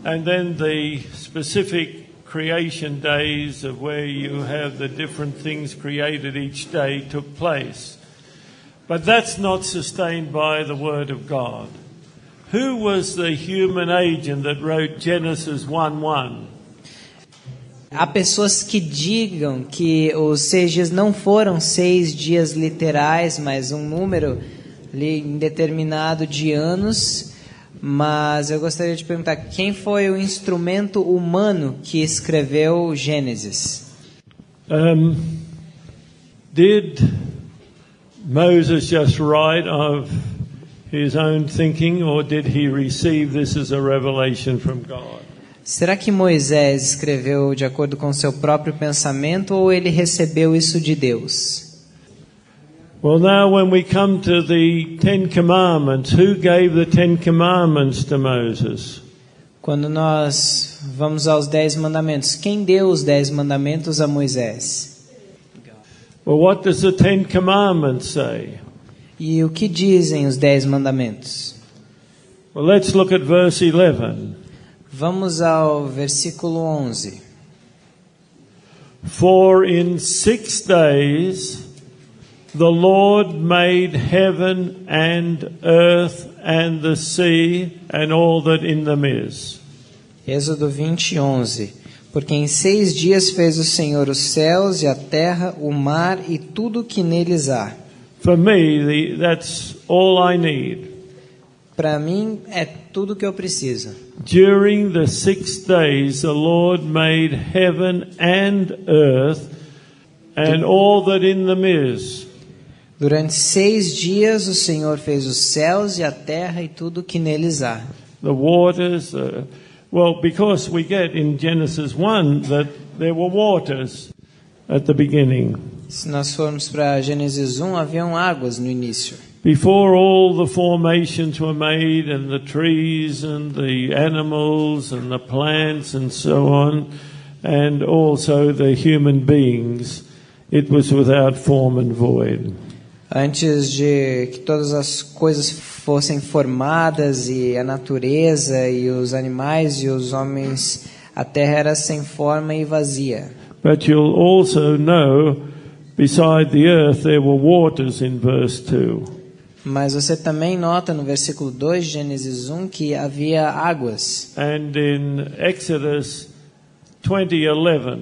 and then the specific creation days of where you have the different things created each day took place. But that's not sustained by the Word of God. Who was the human agent that wrote Genesis 1:1? Há pessoas que digam que os 6 dias não foram 6 dias literais, mas um número ali indeterminado de anos, Mas eu gostaria de perguntar, quem foi o instrumento humano que escreveu Gênesis? Did Moses just write of his own thinking, or did he receive this as a revelation from God? Será que Moisés escreveu de acordo com seu próprio pensamento ou ele recebeu isso de Deus? Well, now when we come to the Ten Commandments, who gave the Ten Commandments to Moses? Quando nós vamos aos 10 mandamentos, quem deu os 10 mandamentos a Moisés? Well, what does the Ten Commandments say? E o que dizem os 10 mandamentos? Well, let's look at verse 11. Vamos ao versículo 11. For in 6 days the Lord made heaven and earth and the sea and all that in them is. Êxodo 20, 11. Porque em 6 dias fez o Senhor os céus e a terra, o mar e tudo que neles há. For me, that's all I need. Para mim é tudo que eu preciso. During the 6 days the Lord made heaven and earth and all that in them is. Durante 6 dias o Senhor fez os céus e a terra e tudo que neles há. The waters, well, because we get in Genesis 1 that there were waters at the beginning. Se nós formos para Gênesis 1, haviam águas no início. Before all the formations were made and the trees and the animals and the plants and so on, and also the human beings, it was without form and void. Antes de que todas as coisas fossem formadas e a natureza e os animais e os homens, a terra era sem forma e vazia. But you'll also know, beside the earth there were waters in verse 2. Mas você também nota no versículo 2 de Gênesis 1 que havia águas. And in Exodus 20:11,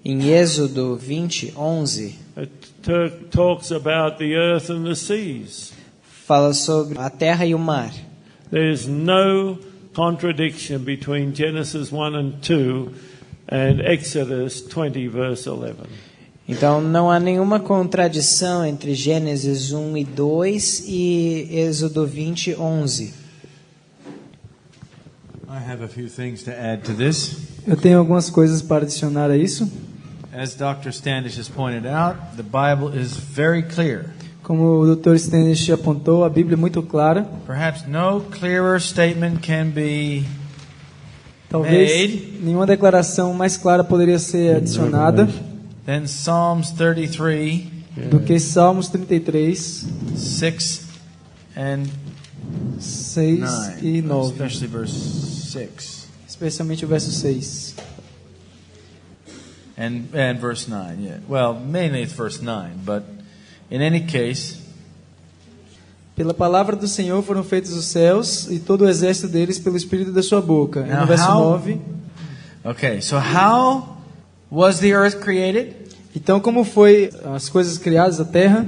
Em Êxodo 20, 11, it talks about the earth and the seas. fala sobre a terra e o mar. There's no contradiction between Genesis 1 and 2 and Exodus 20 verse 11. Então não há nenhuma contradição entre Gênesis 1 e 2 e Êxodo 20, 11. I have a few things to add to this. Eu tenho algumas coisas para adicionar a isso. As Dr. Standish has pointed out, the Bible is very clear. Como o Dr. Standish apontou, a Bíblia é muito clara. Perhaps no clearer statement can be Talvez made nenhuma declaração mais clara poderia ser adicionada than Psalms 33, do que Salmos 33, 6 and 6 e 9, 9, especially verse 6 especialmente o verso 6. and verse 9. Yeah. Well, mainly it's verse 9, but in any case, Pela palavra do Senhor foram feitos os céus e todo o exército deles pelo espírito da sua boca. E no verso 9. Okay, so how was the earth created? Então, como foi as coisas criadas, a terra?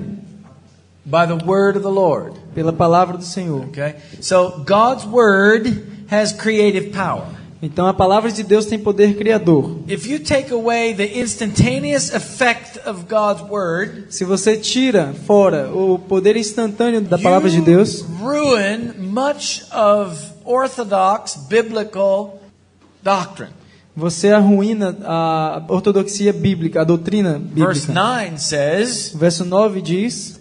By the word of the Lord. Pela palavra do Senhor. Okay? So God's word has creative power. Então, a palavra de Deus tem poder criador. If you take away the instantaneous effect of God's word, Se você tira fora o poder instantâneo da palavra de Deus, ruin much of orthodox biblical doctrine. você arruína a ortodoxia bíblica, a doutrina Verse bíblica. 9 says, O verso 9 diz: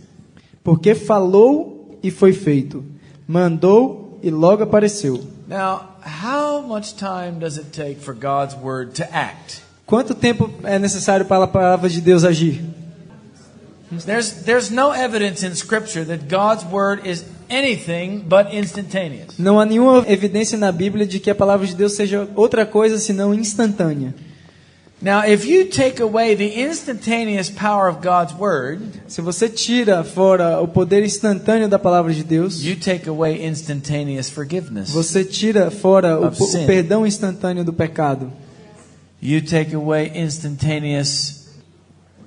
Porque falou e foi feito, mandou e logo apareceu. now, how much time does it take for God's word to act? Quanto tempo é necessário para a palavra de Deus agir? There's no evidence in Scripture that God's word is anything but instantaneous. Não há nenhuma evidência na Bíblia de que a palavra de Deus seja outra coisa senão instantânea. Now, if you take away the instantaneous power of God's word, Se você tira fora o poder instantâneo da palavra de Deus, you take away instantaneous forgiveness. você tira fora Of sin. o perdão instantâneo do pecado. You take away instantaneous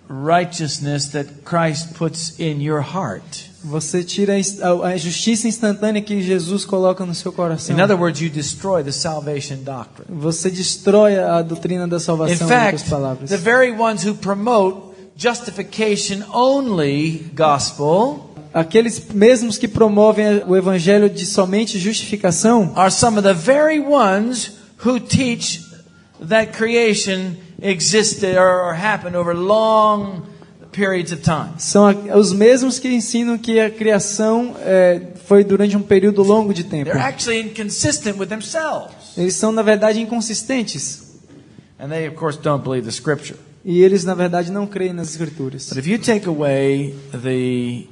righteousness that Christ puts in your heart. Você tira a justiça instantânea que Jesus coloca no seu coração. In other words, you destroy the salvation doctrine. Você destrói a doutrina da In salvação, em fact, outras palavras. the very ones who promote justification only gospel Aqueles mesmos que promovem o evangelho de somente justificação are some of the very ones who teach that creation existed or happened over long periods of time. são os mesmos que ensinam que a criação foi durante um período longo de tempo. They're actually inconsistent with themselves. Eles são, na verdade, inconsistentes. And they, of course, don't believe the scripture. E eles, na verdade, não creem nas Escrituras. But if you take away the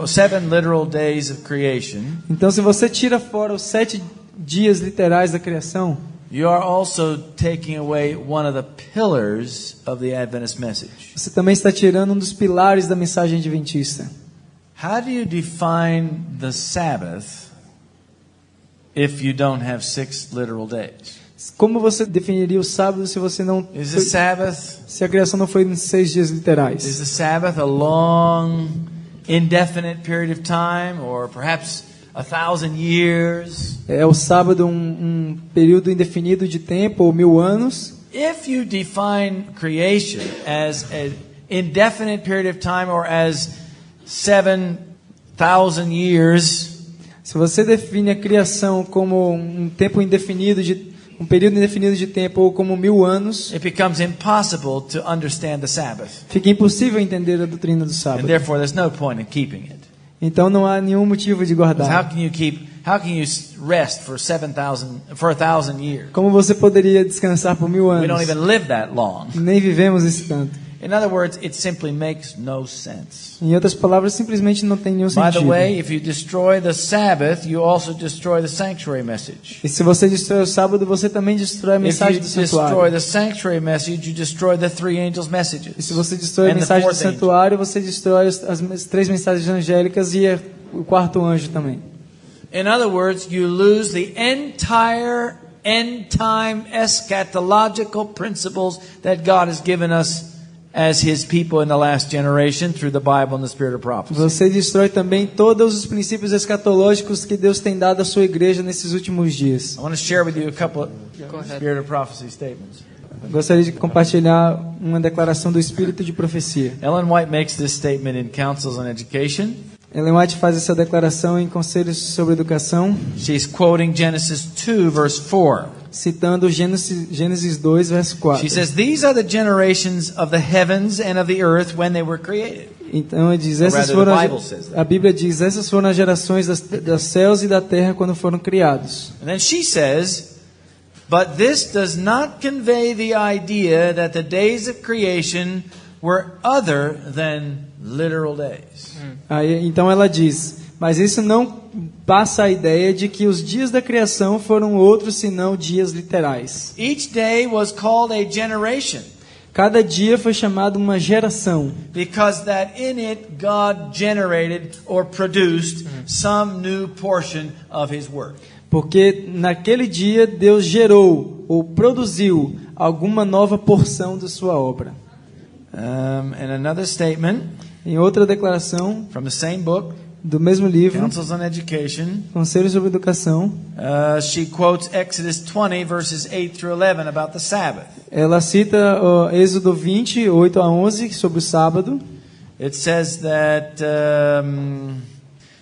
7 literal days of creation, Então, se você tira fora os 7 dias literais da criação, you are also taking away one of the pillars of the Adventist message. você também está tirando um dos pilares da mensagem adventista. How do you define the Sabbath if you don't have 6 literal days? Como você definiria o sábado se você não Is the Sabbath se a criação não foi em 6 dias literais? Is the Sabbath a long, indefinite period of time, or perhaps 1,000 years? É o sábado um período indefinido de tempo ou 1000 anos? If you define creation as an indefinite period of time or as 7,000 years, Se você define a criação como um tempo indefinido um período indefinido de tempo ou como 1000 anos, it becomes impossible to understand the Sabbath, fica impossível entender a doutrina do and sábado. therefore there's no point in keeping it. Então não há nenhum motivo de How guardar. can you rest for 1,000 years? Como você poderia descansar por 1000 We don't anos? even live that long. Nem vivemos esse tanto. In other words, it simply makes no sense. Em outras palavras, simplesmente não tem nenhum By the sentido. way, if you destroy the Sabbath, you also destroy the sanctuary message. E se você destrói o sábado, você também destrói a If mensagem you do destroy santuário. the sanctuary message, you destroy the 3 angels' E messages. se você destrói a And the mensagem do fourth angel. santuário, você destrói as 3 mensagens angélicas e o 4º anjo também. In other words, you lose the entire end-time eschatological principles that God has given us as His people in the last generation through the Bible and the Spirit of prophecy. Você destrói também todos os princípios escatológicos que Deus tem dado à sua igreja nesses últimos dias. I want to share with you a couple of Go ahead. Spirit of prophecy statements. Gostaria de compartilhar uma declaração do Espírito de profecia. Ellen White makes this statement in Counsels on Education. Ellen White faz essa declaração em Conselhos sobre Educação, She's quoting Genesis 2, verse 4. citando Gênesis 2, verso 4. She says, "These are the generations of the heavens and of the earth when they were created." Então ele diz, Or essas rather, foram the Bible says that. a Bíblia diz, essas foram as gerações das céus e da terra quando foram criados. And then she says, "But this does not convey the idea that the days of creation were other than literal days." Aí, então ela diz, mas isso não passa a ideia de que os dias da criação foram outros senão dias literais. Each day was called a generation Cada dia foi chamado uma geração, because that in it God generated or produced some new portion of His work. porque naquele dia Deus gerou ou produziu alguma nova porção da sua obra. And another statement Em outra declaração from the same book, do mesmo livro, Counsels on Education, Conselhos sobre Educação, she quotes Exodus 20, verses 8 through 11 about the Sabbath. ela cita Êxodo 20, 8 a 11 sobre o sábado. It says that,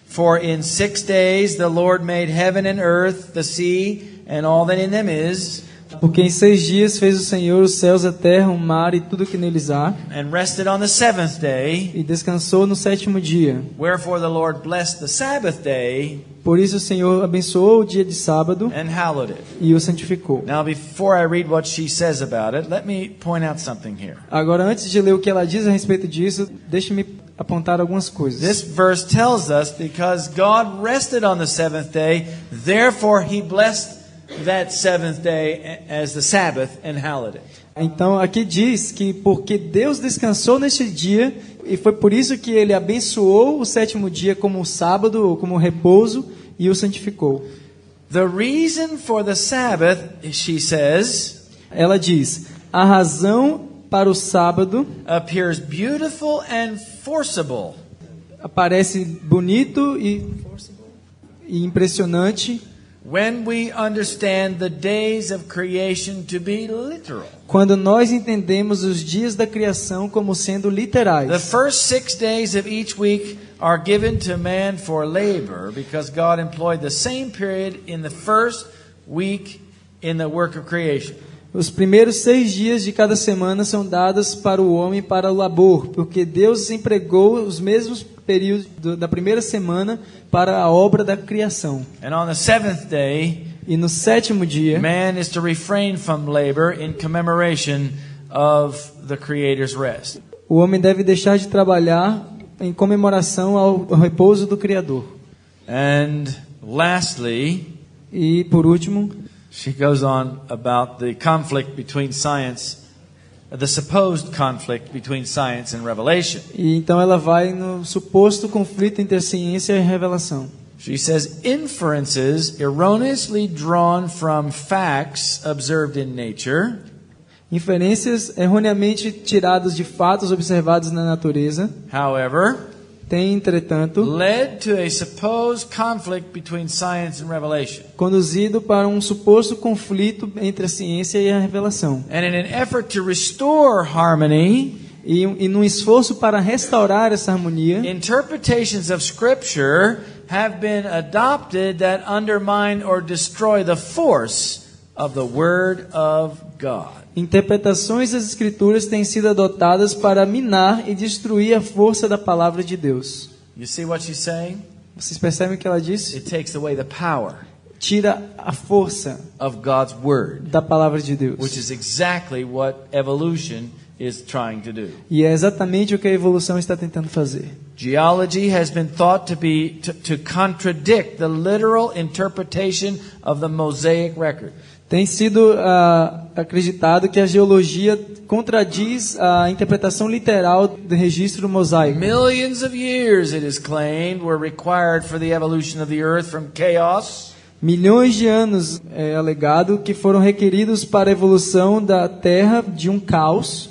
"For in 6 days the Lord made heaven and earth, the sea, and all that in them is, Porque em 6 dias fez o Senhor os céus, a terra, o mar e tudo que neles há, and rested on the seventh day. e descansou no 7º dia. Wherefore the Lord blessed the Sabbath day Por isso o Senhor abençoou o dia de sábado and hallowed it." e o santificou. Now, before I read what she says about it, let me point out something here. Agora, antes de ler o que ela diz a respeito disso, deixe-me apontar algumas coisas. This verse tells us because God rested on the seventh day, therefore He blessed that seventh day as the Sabbath and hallowed it. Então, aqui diz que porque Deus descansou neste dia, e foi por isso que Ele abençoou o 7º dia como o sábado, ou como o repouso, e o santificou. The reason for the Sabbath, she says, Ela diz, a razão para o sábado appears beautiful and forcible. aparece bonito e impressionante When we understand the days of creation to be literal. quando nós entendemos os dias da criação como sendo literais. The first 6 days of each week are given to man for labor because God employed the same period in the first week in the work of creation. Os primeiros 6 dias de cada semana são dados para o homem para o labor, porque Deus empregou os mesmos períodos da primeira semana para a obra da criação. And on the seventh day, E no 7º dia, man is to refrain from labor in commemoration of the Creator's rest. o homem deve deixar de trabalhar em comemoração ao repouso do Criador. And lastly, E por último, she goes on about the conflict between science, the supposed conflict between science and revelation. e então ela vai no suposto conflito entre a ciência e a revelação. She says inferences erroneously drawn from facts observed in nature Inferências erroneamente tiradas de fatos observados na natureza however, têm, entretanto, led to a supposed conflict between science and revelation. conduzido para um suposto conflito entre a ciência e a revelação. And in an effort to restore harmony, E num esforço para restaurar essa harmonia, interpretations of Scripture have been adopted that undermine or destroy the force of the Word of God. interpretações das Escrituras têm sido adotadas para minar e destruir a força da palavra de Deus. You see what she's saying? Vocês percebem o que ela disse? It takes away the power Tira a força of God's Word, da palavra de which Deus. is exactly what evolution is trying to do. E é exatamente o que a evolução está tentando fazer. Geology has been thought to contradict the literal interpretation of the Mosaic record. Tem sido acreditado que a geologia contradiz a interpretação literal do registro mosaico. Millions of years, it is claimed, were required for the evolution of the earth from chaos Milhões de anos é alegado que foram requeridos para a evolução da Terra de um caos.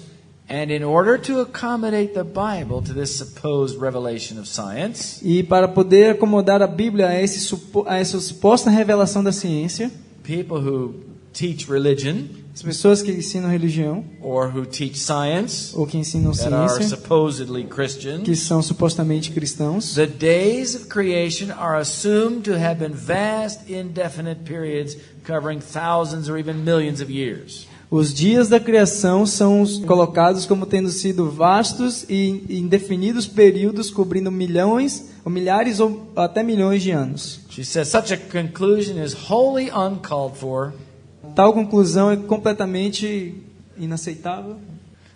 and in order to accommodate the Bible to this supposed revelation of science, E para poder acomodar a Bíblia a essa suposta revelação da ciência, people who teach religion as pessoas que ensinam religião or who teach science ou que ensinam that are ciência, supposedly que Christians, são supostamente cristãos, the days of creation are assumed to have been vast, indefinite periods covering thousands or even millions of years. os dias da criação são colocados como tendo sido vastos e indefinidos períodos cobrindo milhões, ou milhares ou até milhões de anos. She says such a conclusion is wholly uncalled for. Tal conclusão é completamente inaceitável.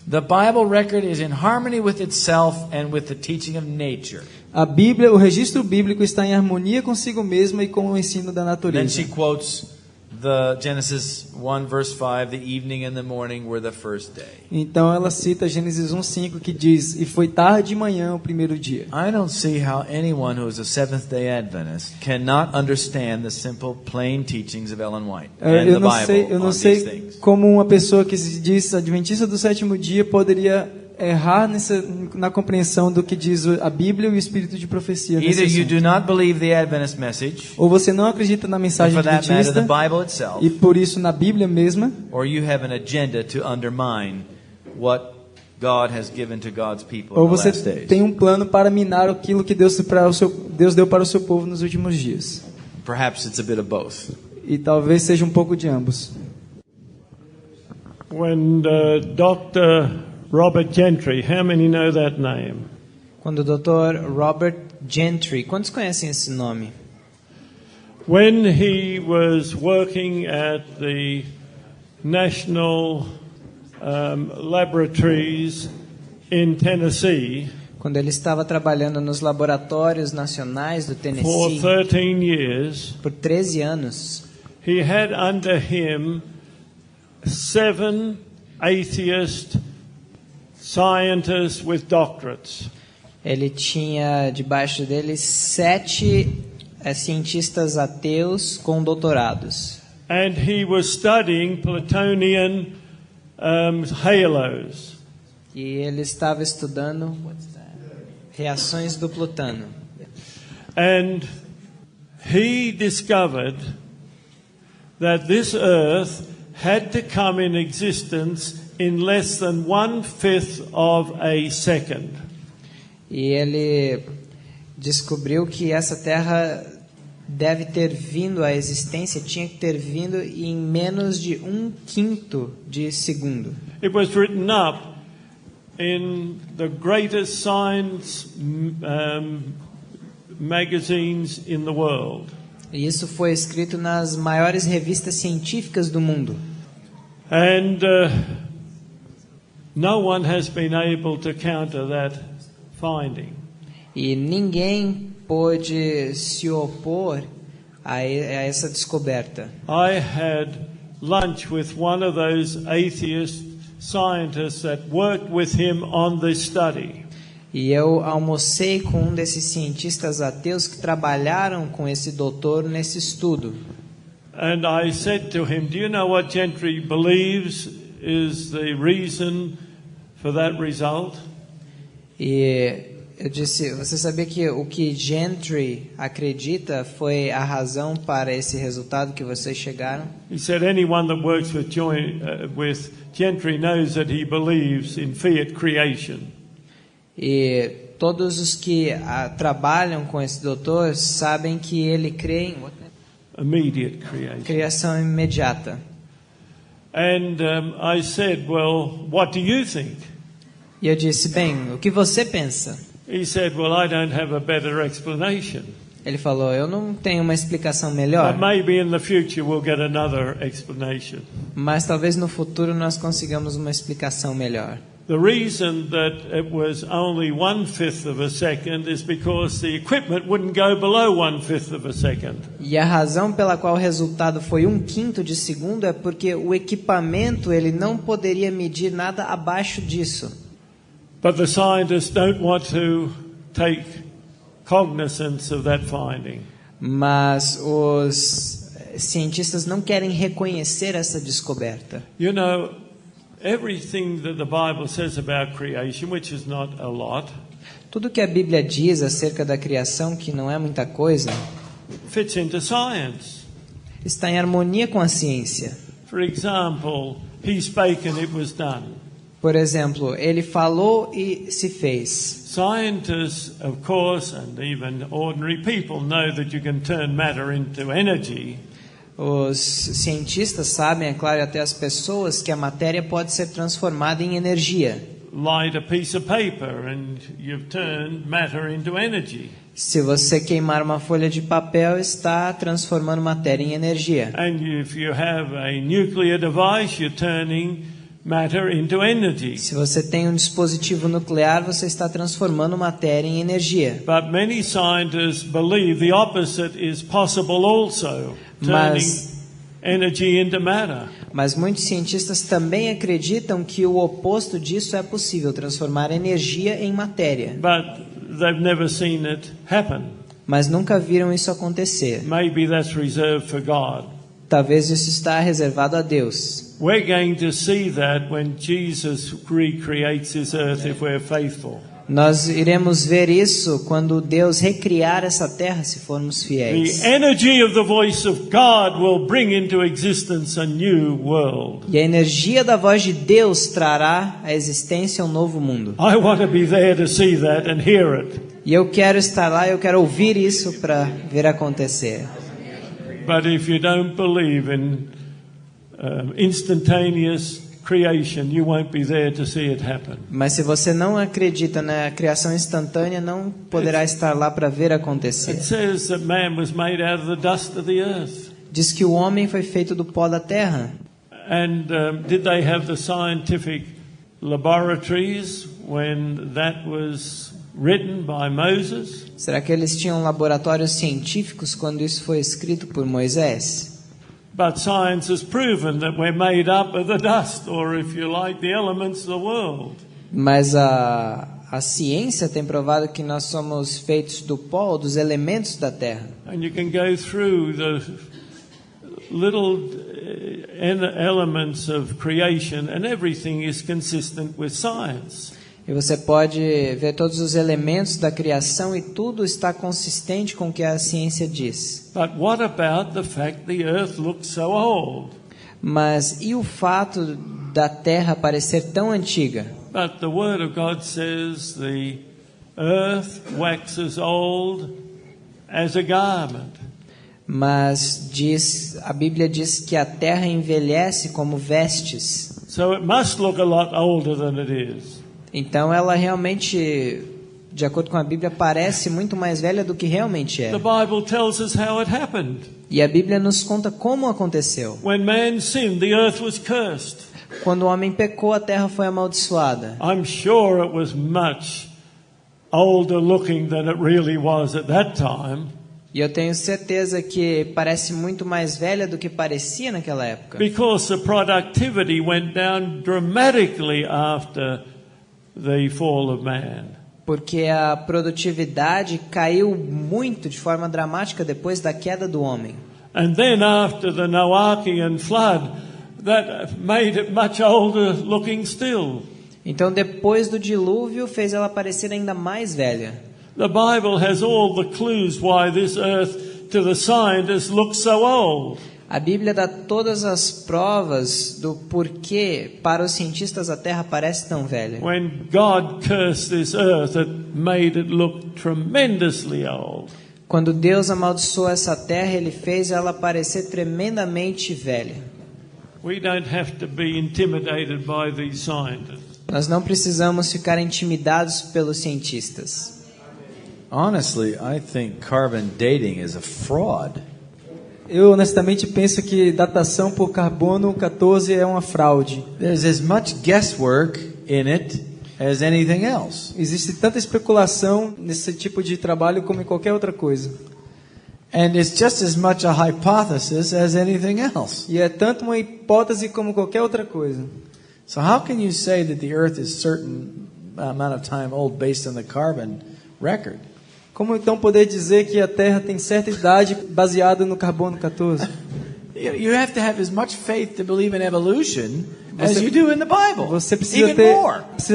The Bible record is in harmony with itself and with the teaching of nature. A Bíblia, o registro bíblico está em harmonia consigo mesma e com o ensino da Then natureza. she quotes the Genesis 1 verse 5, the evening and the morning were the first day. Então ela cita Gênesis 1:5 que diz: "E foi tarde de manhã o primeiro dia." I don't see how anyone who is a Seventh-day Adventist cannot understand the simple, plain teachings of Ellen White and the Eu Bible não on these sei things. como uma pessoa que se diz adventista do sétimo dia poderia errar na compreensão do que diz a Bíblia e o espírito de profecia nesse Either you assunto. do not believe the Adventist message, Ou você não acredita na or mensagem for that matter, the adventista Bible itself, e por isso na Bíblia mesma, or you have an agenda to undermine what God has given to God's people ou in the você last days. tem um plano para minar aquilo que Deus deu para o seu povo nos últimos dias. Perhaps it's a bit of both. E talvez seja um pouco de ambos. When Dr. Robert Gentry, how many know that name? Quando o Dr. Robert Gentry, quantos conhecem esse nome? When he was working at the National Laboratories in Tennessee Quando ele estava trabalhando nos laboratórios nacionais do for Tennessee 13 years, por 13 anos, he had under him 7 atheist scientists with doctorates. ele tinha debaixo dele 7 cientistas ateus com doutorados. And he was studying Platonian halos. E ele estava estudando reações do Plutano. And he discovered that this Earth had to come in existence in less than 1/5 of a second. E ele descobriu que essa Terra deve ter vindo à existência, tinha que ter vindo em menos de 1/5 de segundo. It was written up in the greatest science magazines in the world. E isso foi escrito nas maiores revistas científicas do mundo. And no one has been able to counter that finding. E ninguém pôde se opor a essa descoberta. I had lunch with one of those atheist scientists that worked with him on this study. E eu almocei com um desses cientistas ateus que trabalharam com esse doutor nesse estudo. And I said to him, "Do you know what Gentry believes is the reason for that result?" E eu disse, você sabia que o que Gentry acredita foi a razão para esse resultado que vocês chegaram? He said, "Anyone that works with Gentry knows that he believes in fiat creation." E todos os que trabalham com esse doutor sabem que ele crê em Immediate creation. criação imediata. And I said, "Well, what do you think?" E eu disse, bem, o que você pensa? He said, "Well, I don't have a better explanation. Ele falou, eu não tenho uma explicação melhor, But maybe in the future we'll get another explanation." mas talvez no futuro nós consigamos uma explicação melhor. The reason that it was only 1/5 of a second is because the equipment wouldn't go below 1/5 of a second. E a razão pela qual o resultado foi 1/5 de segundo é porque o equipamento ele não poderia medir nada abaixo disso. But the scientists don't want to take cognizance of that finding. Mas os cientistas não querem reconhecer essa descoberta. You know, everything that the Bible says about creation, which is not a lot, Tudo que a Bíblia diz acerca da criação, que não é muita coisa, fits into science. está em harmonia com a ciência. For example, he spake and it was done. Por exemplo, ele falou e se fez. Scientists, of course, and even ordinary people know that you can turn matter into energy. Os cientistas sabem, é claro, e até as pessoas, que a matéria pode ser transformada em energia. Light a piece of paper and you've turned matter into energy. Se você queimar uma folha de papel, está transformando matéria em energia. And if you have a nuclear device, you're turning matter into energy. Se você tem um dispositivo nuclear, você está transformando matéria em energia. But many scientists believe the opposite is possible also, turning energy into matter. Mas muitos cientistas também acreditam que o oposto disso é possível, transformar energia em matéria. But they've never seen it happen. Mas nunca viram isso acontecer. Maybe that's reserved for God. Talvez isso está reservado a Deus. We're going to see that when Jesus recreates His earth if we're faithful. Nós iremos ver isso quando Deus recriar essa terra, se formos fiéis. The energy of the voice of God will bring into existence a new world. E a energia da voz de Deus trará à existência um novo mundo. I want to be there to see that and hear it. E eu quero estar lá, eu quero ouvir isso para ver acontecer. But if you don't believe in instantaneous creation, you won't be there to see it happen. Mas se você não acredita na criação instantânea, não poderá estar lá para ver acontecer. It says that man was made out of the dust of the earth. Diz que o homem foi feito do pó da terra. And did they have the scientific laboratories when that was written by Moses? Será que eles tinham laboratórios científicos quando isso foi escrito por Moisés? But science has proven that we're made up of the dust, or if you like, the elements of the world. Mas a ciência tem provado que nós somos feitos do pó, ou dos elementos da terra. And you can go through the little elements of creation, and everything is consistent with science. E você pode ver todos os elementos da criação e tudo está consistente com o que a ciência diz. But what about the fact the earth looks so old? Mas e o fato da Terra parecer tão antiga? But the Word of God says the earth waxes old as a garment. Mas a Bíblia diz que a Terra envelhece como vestes. So it must look a lot older than it is. Então ela realmente, de acordo com a Bíblia, parece muito mais velha do que realmente é. The Bible tells us how it happened. E a Bíblia nos conta como aconteceu. When man sinned, the earth was cursed. Quando o homem pecou, a terra foi amaldiçoada. I'm sure it was much older looking than it really was at that time. E eu tenho certeza que parece muito mais velha do que parecia naquela época. Because the productivity went down dramatically after the fall of man. Porque a produtividade caiu muito de forma dramática depois da queda do homem. And then after the Noachian flood, that made it much older looking still. Então depois do dilúvio fez ela parecer ainda mais velha. The Bible has all the clues why this earth to the scientists looks so old. A Bíblia dá todas as provas do porquê para os cientistas a Terra parece tão velha. When God cursed this earth, it made it look tremendously old. Quando Deus amaldiçoou essa terra, Ele fez ela parecer tremendamente velha. We don't have to be intimidated by these scientists. Nós não precisamos ficar intimidados pelos cientistas. Honestly, I think carbon dating is a fraud. Eu honestamente penso que datação por carbono 14 é uma fraude. There's as much guesswork in it as anything else. Existe tanta especulação nesse tipo de trabalho como em qualquer outra coisa. And it's just as much a hypothesis as anything else. E é tanto uma hipótese como qualquer outra coisa. So how can you say that the earth is certain amount of time old based on the carbon record? Como então poder dizer que a Terra tem certa idade baseada no carbono 14? You have to have as much faith to believe in evolution as you do in the Bible. Você precisa Even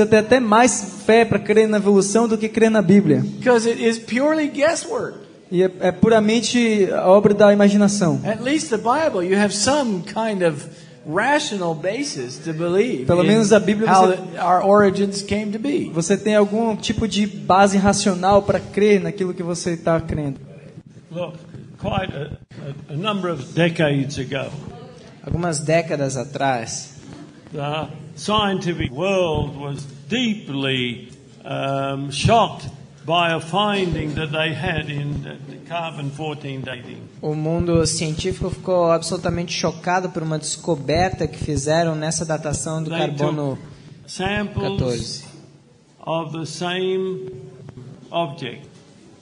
ter até mais fé para crer na evolução do que crer na Bíblia. Because it is purely guesswork. E é puramente obra da imaginação. At least the Bible, you have some kind of rational basis to believe. Pelo menos a Bíblia our origins came to be. Você tem algum tipo de base racional para crer naquilo que você está crendo. Look, quite a number of decades ago, Algumas décadas atrás, the scientific world was deeply shocked by a finding that they had in carbon-14 dating. o mundo científico ficou absolutamente chocado por uma descoberta que fizeram nessa datação do They carbono took samples 14. of the same object,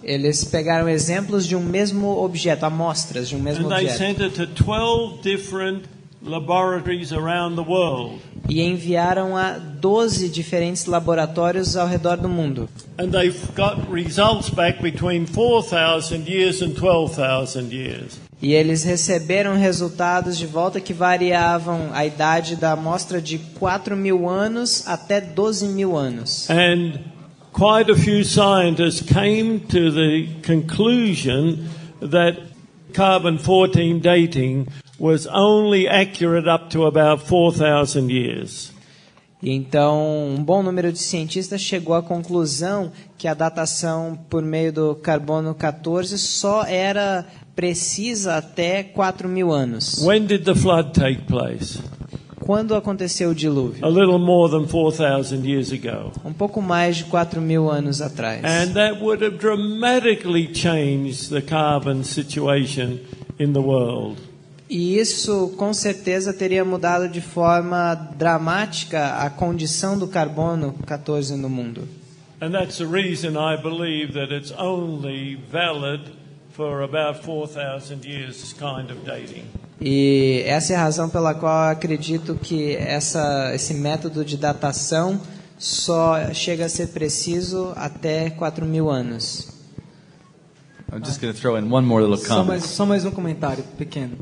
Eles pegaram exemplos de um mesmo objeto, amostras de um mesmo and they objeto, sent it to 12 different laboratories around the world. e enviaram a 12 diferentes laboratórios ao redor do mundo. And they've got results back between 4,000 years and 12,000 years. E eles receberam resultados de volta que variavam a idade da amostra de 4.000 anos até 12.000 anos. And quite a few scientists came to the conclusion that carbon-14 dating was only accurate up to about 4,000 years. E então, um bom número de cientistas chegou à conclusão que a datação por meio do carbono 14 só era precisa até 4.000 anos. When did the flood take place? Quando aconteceu o dilúvio? A little more than 4,000 years ago. Um pouco mais de 4.000 anos atrás. And that would have dramatically changed the carbon situation in the world. E isso, com certeza, teria mudado de forma dramática a condição do carbono 14 no mundo. And that's the reason I believe that it's only valid for about 4,000 years, this kind of dating. E essa é a razão pela qual eu acredito que esse método de datação só chega a ser preciso até 4.000 anos. I'm just going to throw in one more little comment. Só mais um comentário pequeno.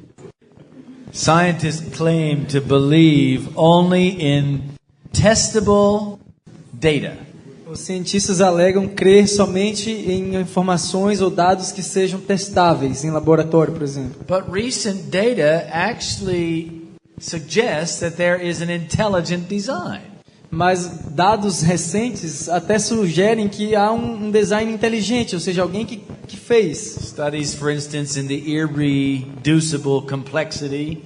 Scientists claim to believe only in testable data. Os cientistas alegam crer somente em informações ou dados que sejam testáveis em laboratório, por exemplo. But recent data actually suggests that there is an intelligent design. Mas dados recentes até sugerem que há um design inteligente, ou seja, alguém que fez. Studies, for instance, in the irreducible complexity,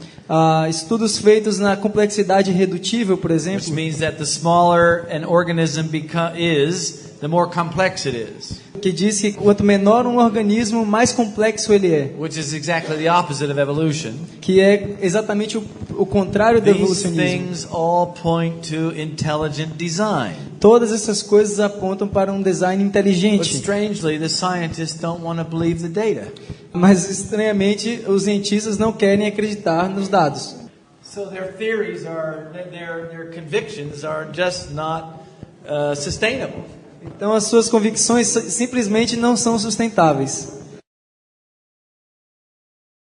Estudos feitos na complexidade irredutível, por which exemplo, means that the smaller an organism is, the more complex it is, que diz que quanto menor um organismo, mais complexo ele é, which is exactly the opposite of evolution. que é exatamente o contrário do These evolucionismo. things all point to intelligent design. Todas essas coisas apontam para um design But inteligente. strangely, the scientists don't want to believe the data. Mas, estranhamente, os cientistas não querem acreditar nos dados. So their theories are, their convictions are just not sustainable. Então, as suas convicções simplesmente não são sustentáveis.